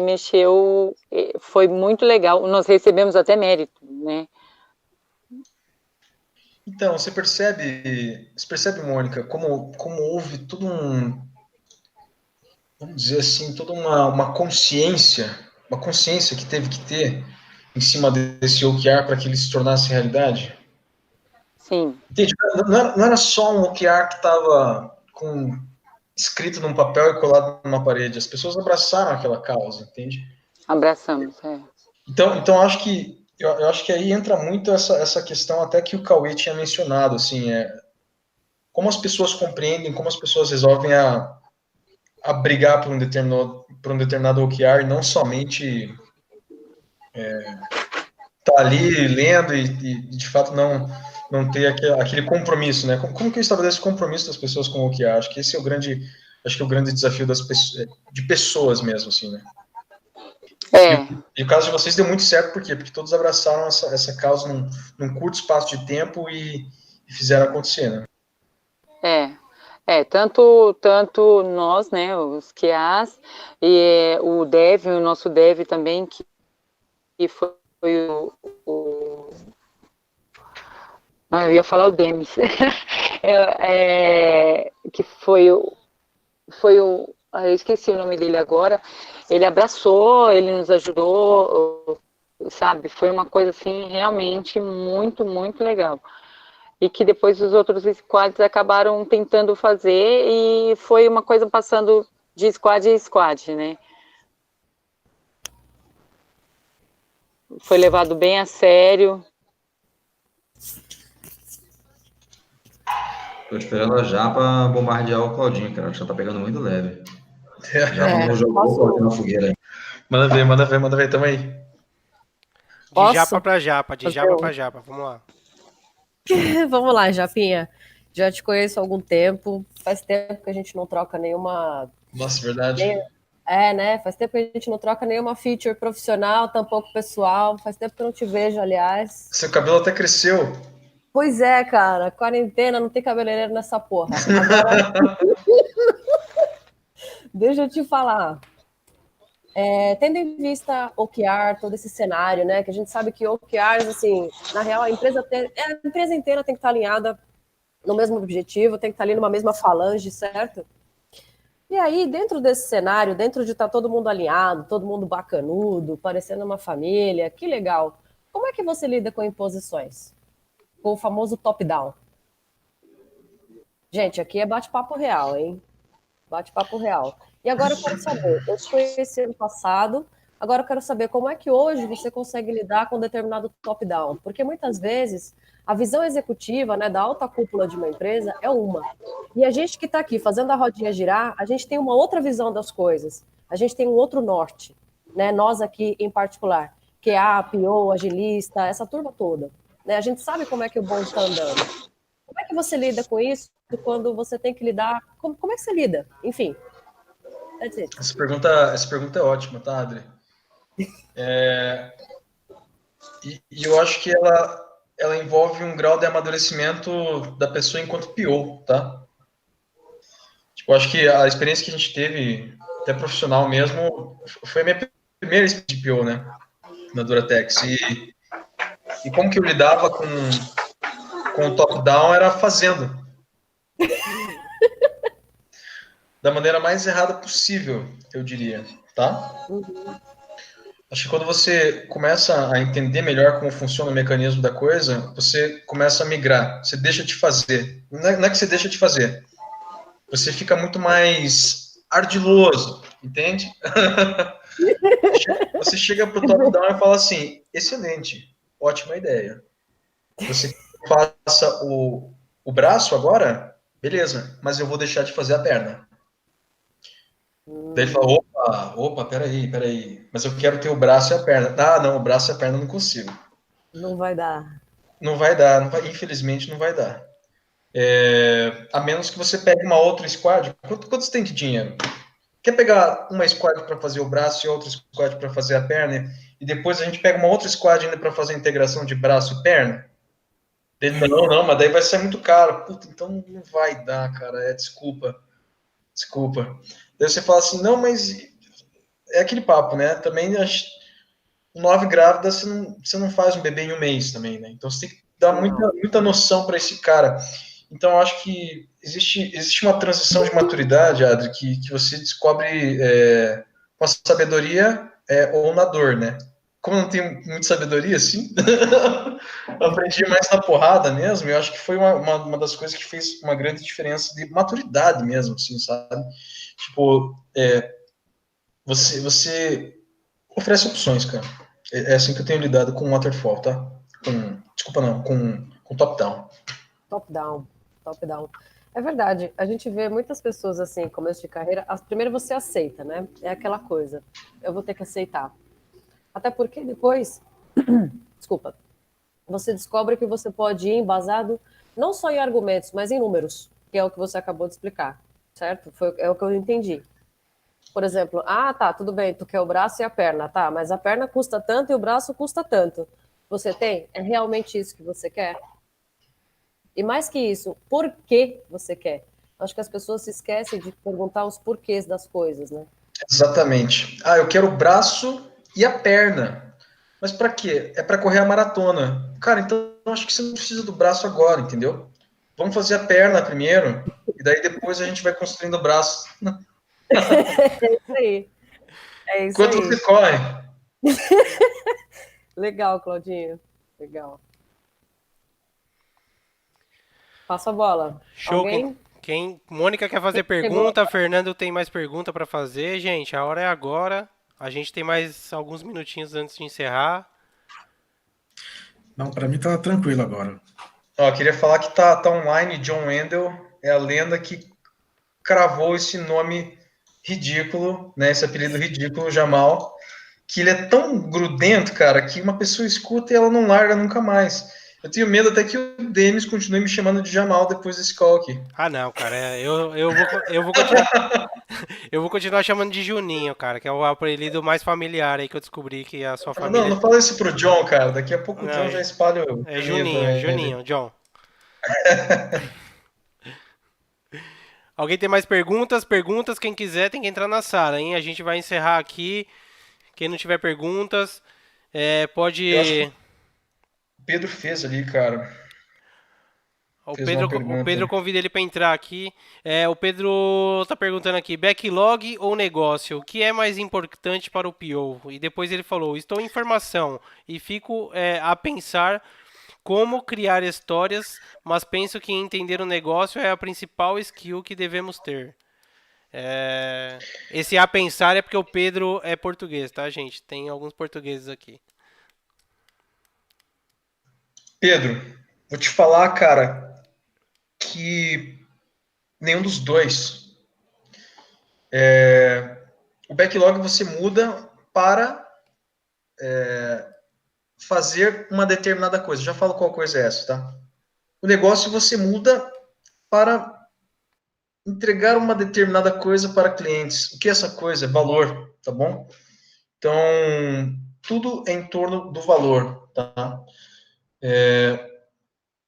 mexeu, foi muito legal. Nós recebemos até mérito, né? Então, você percebe, Mônica, como houve vamos dizer assim, toda uma consciência que teve que ter em cima desse OKR para que ele se tornasse realidade? Sim, Entende? Não era só um OKR que estava escrito num papel e colado numa parede. As pessoas abraçaram aquela causa, entende? abraçamos. Então eu acho que aí entra muito essa questão até que o Cauê tinha mencionado, assim, como as pessoas compreendem, como as pessoas resolvem a brigar por um determinado OKR, e não somente tá ali lendo e de fato não ter aquele compromisso, né? Como que eu estabeleço o compromisso das pessoas com o OKR? Acho que esse é o grande desafio de pessoas mesmo, assim, né? É, E o caso de vocês deu muito certo, por quê? Porque todos abraçaram essa causa num curto espaço de tempo e fizeram acontecer, né? tanto nós, né, os QAs, e o nosso dev também, que foi eu ia falar o Demis, que eu esqueci o nome dele agora, ele abraçou, ele nos ajudou, sabe, foi uma coisa assim, realmente muito, muito legal. E que depois os outros squads acabaram tentando fazer e foi uma coisa passando de squad em squad, né? Foi levado bem a sério. Tô esperando a Japa bombardear o Claudinho, cara. Acho que já tá pegando muito leve. Já não jogou o Claudinho na fogueira aí. Manda ver, tamo aí. De Posso japa pra japa, de fazer japa pra japa, vamos lá. Vamos lá, Japinha. Já te conheço há algum tempo. Faz tempo que a gente não troca nenhuma. Nossa, verdade. Né? Faz tempo que a gente não troca nenhuma feature profissional, tampouco pessoal. Faz tempo que eu não te vejo, aliás. Seu cabelo até cresceu. Pois é, cara. Quarentena, não tem cabeleireiro nessa porra. Agora, deixa eu te falar. Tendo em vista OKR, todo esse cenário, né? Que a gente sabe que OKRs, assim, na real, a empresa inteira tem que estar alinhada no mesmo objetivo, tem que estar ali numa mesma falange, certo? E aí, dentro desse cenário, dentro de estar todo mundo alinhado, todo mundo bacanudo, parecendo uma família, que legal. Como é que você lida com imposições? Com o famoso top-down? Gente, aqui é bate-papo real, hein? Bate-papo real. E agora eu quero saber, eu te conheci ano passado, agora eu quero saber como é que hoje você consegue lidar com determinado top-down. Porque muitas vezes a visão executiva, né, da alta cúpula de uma empresa é uma. E a gente que está aqui fazendo a rodinha girar, a gente tem uma outra visão das coisas. A gente tem um outro norte, né? Nós aqui em particular, que é a PO, agilista, essa turma toda. Né? A gente sabe como é que o bonde está andando. Como é que você lida com isso quando você tem que lidar? Como é que você lida? Enfim. That's it. Essa pergunta é ótima, tá, Adri? E eu acho que ela envolve um grau de amadurecimento da pessoa enquanto PO, tá? Tipo, eu acho que a experiência que a gente teve, até profissional mesmo, foi a minha primeira experiência de PO, né? Na Duratex. E como que eu lidava com o top-down era fazendo. Da maneira mais errada possível, eu diria, tá? Acho que quando você começa a entender melhor como funciona o mecanismo da coisa, você começa a migrar. Você deixa de fazer. Não é que você deixa de fazer. Você fica muito mais ardiloso, entende? Você chega para o top-down e fala assim, excelente, ótima ideia. Você faça o braço agora? Beleza, mas eu vou deixar de fazer a perna. Daí ele fala, opa, peraí, mas eu quero ter o braço e a perna. Ah, não, o braço e a perna eu não consigo. Não vai dar. Não vai dar, infelizmente não vai dar. A menos que você pegue uma outra squad. Quanto você tem de dinheiro? Quer pegar uma squad para fazer o braço e outra squad para fazer a perna? E depois a gente pega uma outra squad ainda para fazer a integração de braço e perna? Ele, não, mas daí vai ser muito caro. Puta, então não vai dar, cara. Desculpa. Daí você fala assim, não, mas é aquele papo, né? Também 9 grávidas você não faz um bebê em um mês também, né? Então você tem que dar muita noção para esse cara. Então eu acho que existe uma transição de maturidade, Adri, que você descobre com a sabedoria ou na dor, né? Como eu não tenho muita sabedoria, assim, eu aprendi mais na porrada mesmo, eu acho que foi uma das coisas que fez uma grande diferença de maturidade mesmo, assim, sabe? Tipo, você oferece opções, cara. É assim que eu tenho lidado com Waterfall, tá? Desculpa, não, com top-down. Top-down, top-down. É verdade, a gente vê muitas pessoas assim, começo de carreira, primeiro você aceita, né? É aquela coisa, eu vou ter que aceitar. Até porque depois, desculpa, você descobre que você pode ir embasado não só em argumentos, mas em números, que é o que você acabou de explicar, certo? É o que eu entendi. Por exemplo, tá, tudo bem, tu quer o braço e a perna, tá, mas a perna custa tanto e o braço custa tanto. Você tem? É realmente isso que você quer? E mais que isso, por que você quer? Acho que as pessoas se esquecem de perguntar os porquês das coisas, né? Exatamente. Eu quero o braço e a perna. Mas para quê? É para correr a maratona. Cara, então eu acho que você não precisa do braço agora, entendeu? Vamos fazer a perna primeiro, e daí depois a gente vai construindo o braço. É isso aí. É isso Enquanto aí. você corre. Legal, Claudinho. Legal. Passa a bola. Show. Alguém? Mônica quer fazer Chegou? pergunta, Fernando tem mais pergunta para fazer, gente. A hora é agora. A gente tem mais alguns minutinhos antes de encerrar. Não, para mim tá tranquilo agora. Queria falar que tá online John Wendell, é a lenda que cravou esse nome ridículo, né? Esse apelido ridículo, Jamal, que ele é tão grudento, cara, que uma pessoa escuta e ela não larga nunca mais. Eu tenho medo até que o Denis continue me chamando de Jamal depois desse call aqui. Ah, não, cara. Eu vou continuar chamando de Juninho, cara, que é o apelido mais familiar aí que eu descobri que a sua Não, família. não fala isso pro John, cara. Daqui a pouco o Não, John já espalha o é caminho Juninho, também. John. Alguém tem mais perguntas? Perguntas, quem quiser tem que entrar na sala, hein? A gente vai encerrar aqui. Quem não tiver perguntas, Eu acho que pode. o Pedro fez ali, cara. O Fez uma Pedro pergunta. convida ele para entrar aqui. O Pedro tá perguntando aqui: backlog ou negócio? O que é mais importante para o PO? E depois ele falou: estou em formação e fico a pensar como criar histórias, mas penso que entender o negócio é a principal skill que devemos ter. Esse a pensar é porque o Pedro é português, tá, gente? Tem alguns portugueses aqui. Pedro, vou te falar, cara, que nenhum dos dois. O backlog você muda para fazer uma determinada coisa. Já falo qual coisa é essa, tá? O negócio você muda para entregar uma determinada coisa para clientes. O que é essa coisa? Valor, tá bom? Então, tudo é em torno do valor, tá?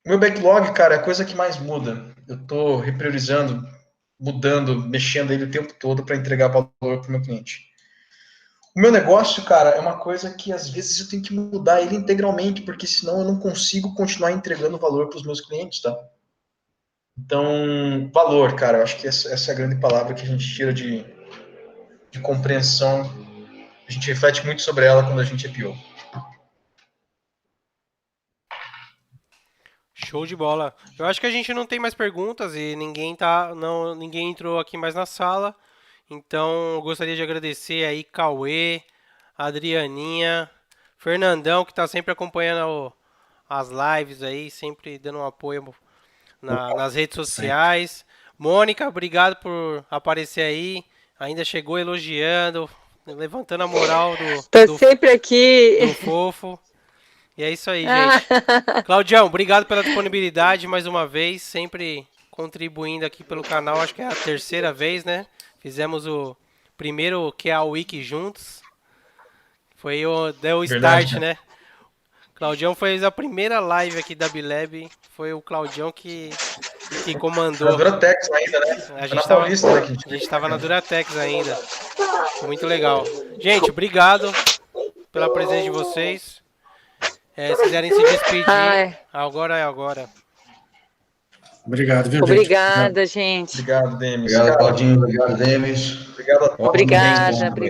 Meu backlog, cara, é a coisa que mais muda. Eu estou repriorizando, mudando, mexendo ele o tempo todo para entregar valor para o meu cliente. O meu negócio, cara, é uma coisa que às vezes eu tenho que mudar ele integralmente, porque senão eu não consigo continuar entregando valor para os meus clientes, tá? Então, valor, cara, eu acho que essa é a grande palavra que a gente tira de compreensão a gente reflete muito sobre ela quando a gente é PO. Show de bola. Eu acho que a gente não tem mais perguntas e ninguém entrou aqui mais na sala. Então, eu gostaria de agradecer aí Cauê, Adrianinha, Fernandão, que está sempre acompanhando as lives aí, sempre dando um apoio nas redes sociais. Mônica, obrigado por aparecer aí. Ainda chegou elogiando, levantando a moral Tô sempre aqui. do fofo. E é isso aí, gente. Claudião, obrigado pela disponibilidade mais uma vez, sempre contribuindo aqui pelo canal. Acho que é a terceira vez, né? Fizemos o primeiro QA Week juntos. Deu o Verdade, start, né? Claudião fez a primeira live aqui da Bileb. Foi o Claudião que Na comandou. Duratex ainda, né? A Na Paulista, né? a gente tava na Duratex ainda. Foi muito legal. Gente, obrigado pela presença de vocês. Se quiserem se despedir, Ai. agora é agora. Obrigado, viu, gente? Obrigada, gente. Obrigado, Demis. Obrigado, Cara, Claudinho. Obrigado, Demis. obrigado a todos. Obrigada,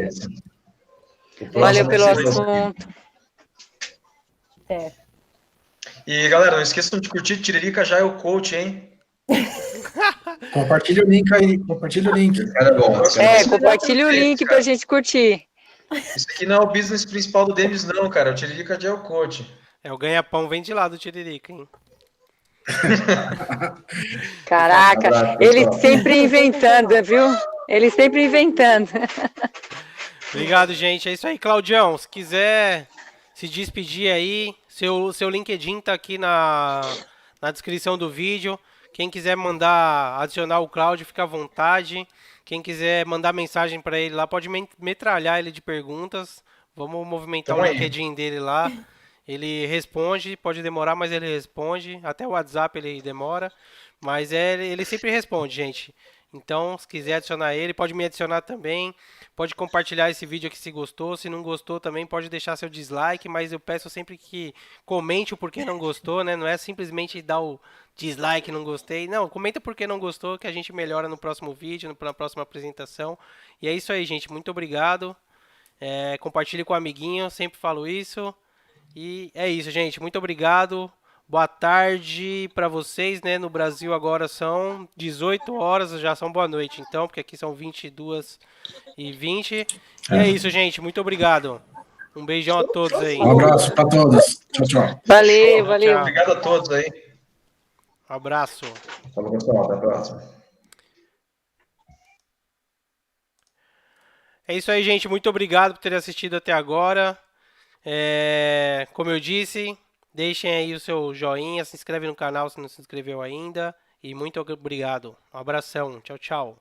valeu pelo assunto. É. E, galera, não esqueçam de curtir Tiririca já é o coach, hein? Compartilha o link aí, compartilha o link. Cara, é bom. Compartilha o link pra gente curtir. Isso aqui não é o business principal do Demis, não, cara. O Tiririca já é o coach. O ganha-pão vem de lá do Tiririca, hein? Caraca, ele sempre inventando, viu? Ele sempre inventando. Obrigado, gente. É isso aí, Claudião. Se quiser se despedir aí, seu LinkedIn tá aqui na descrição do vídeo. Quem quiser adicionar o Cláudio, fica à vontade. Quem quiser mandar mensagem para ele lá, pode metralhar ele de perguntas. Vamos movimentar o LinkedIn dele lá. Ele responde, pode demorar, mas ele responde. Até o WhatsApp ele demora. Mas ele sempre responde, gente. Então, se quiser adicionar ele, pode me adicionar também. Pode compartilhar esse vídeo aqui se gostou. Se não gostou também, pode deixar seu dislike. Mas eu peço sempre que comente o porquê não gostou, né? Não é simplesmente dar o dislike, não gostei. Não, comenta porque não gostou, que a gente melhora no próximo vídeo, na próxima apresentação. E é isso aí, gente. Muito obrigado. Compartilhe com o amiguinho, sempre falo isso. E é isso, gente. Muito obrigado. Boa tarde para vocês, né? No Brasil agora são 18 horas, já são boa noite, então, porque aqui são 22h20. E é isso, gente. Muito obrigado. Um beijão a todos aí. Um abraço para todos. Tchau, tchau. Valeu. Obrigado a todos aí. Abraço. Falou, pessoal. Até a próxima. É isso aí, gente. Muito obrigado por ter assistido até agora. Como eu disse, deixem aí o seu joinha, se inscreve no canal se não se inscreveu ainda. E muito obrigado. Um abração. Tchau, tchau.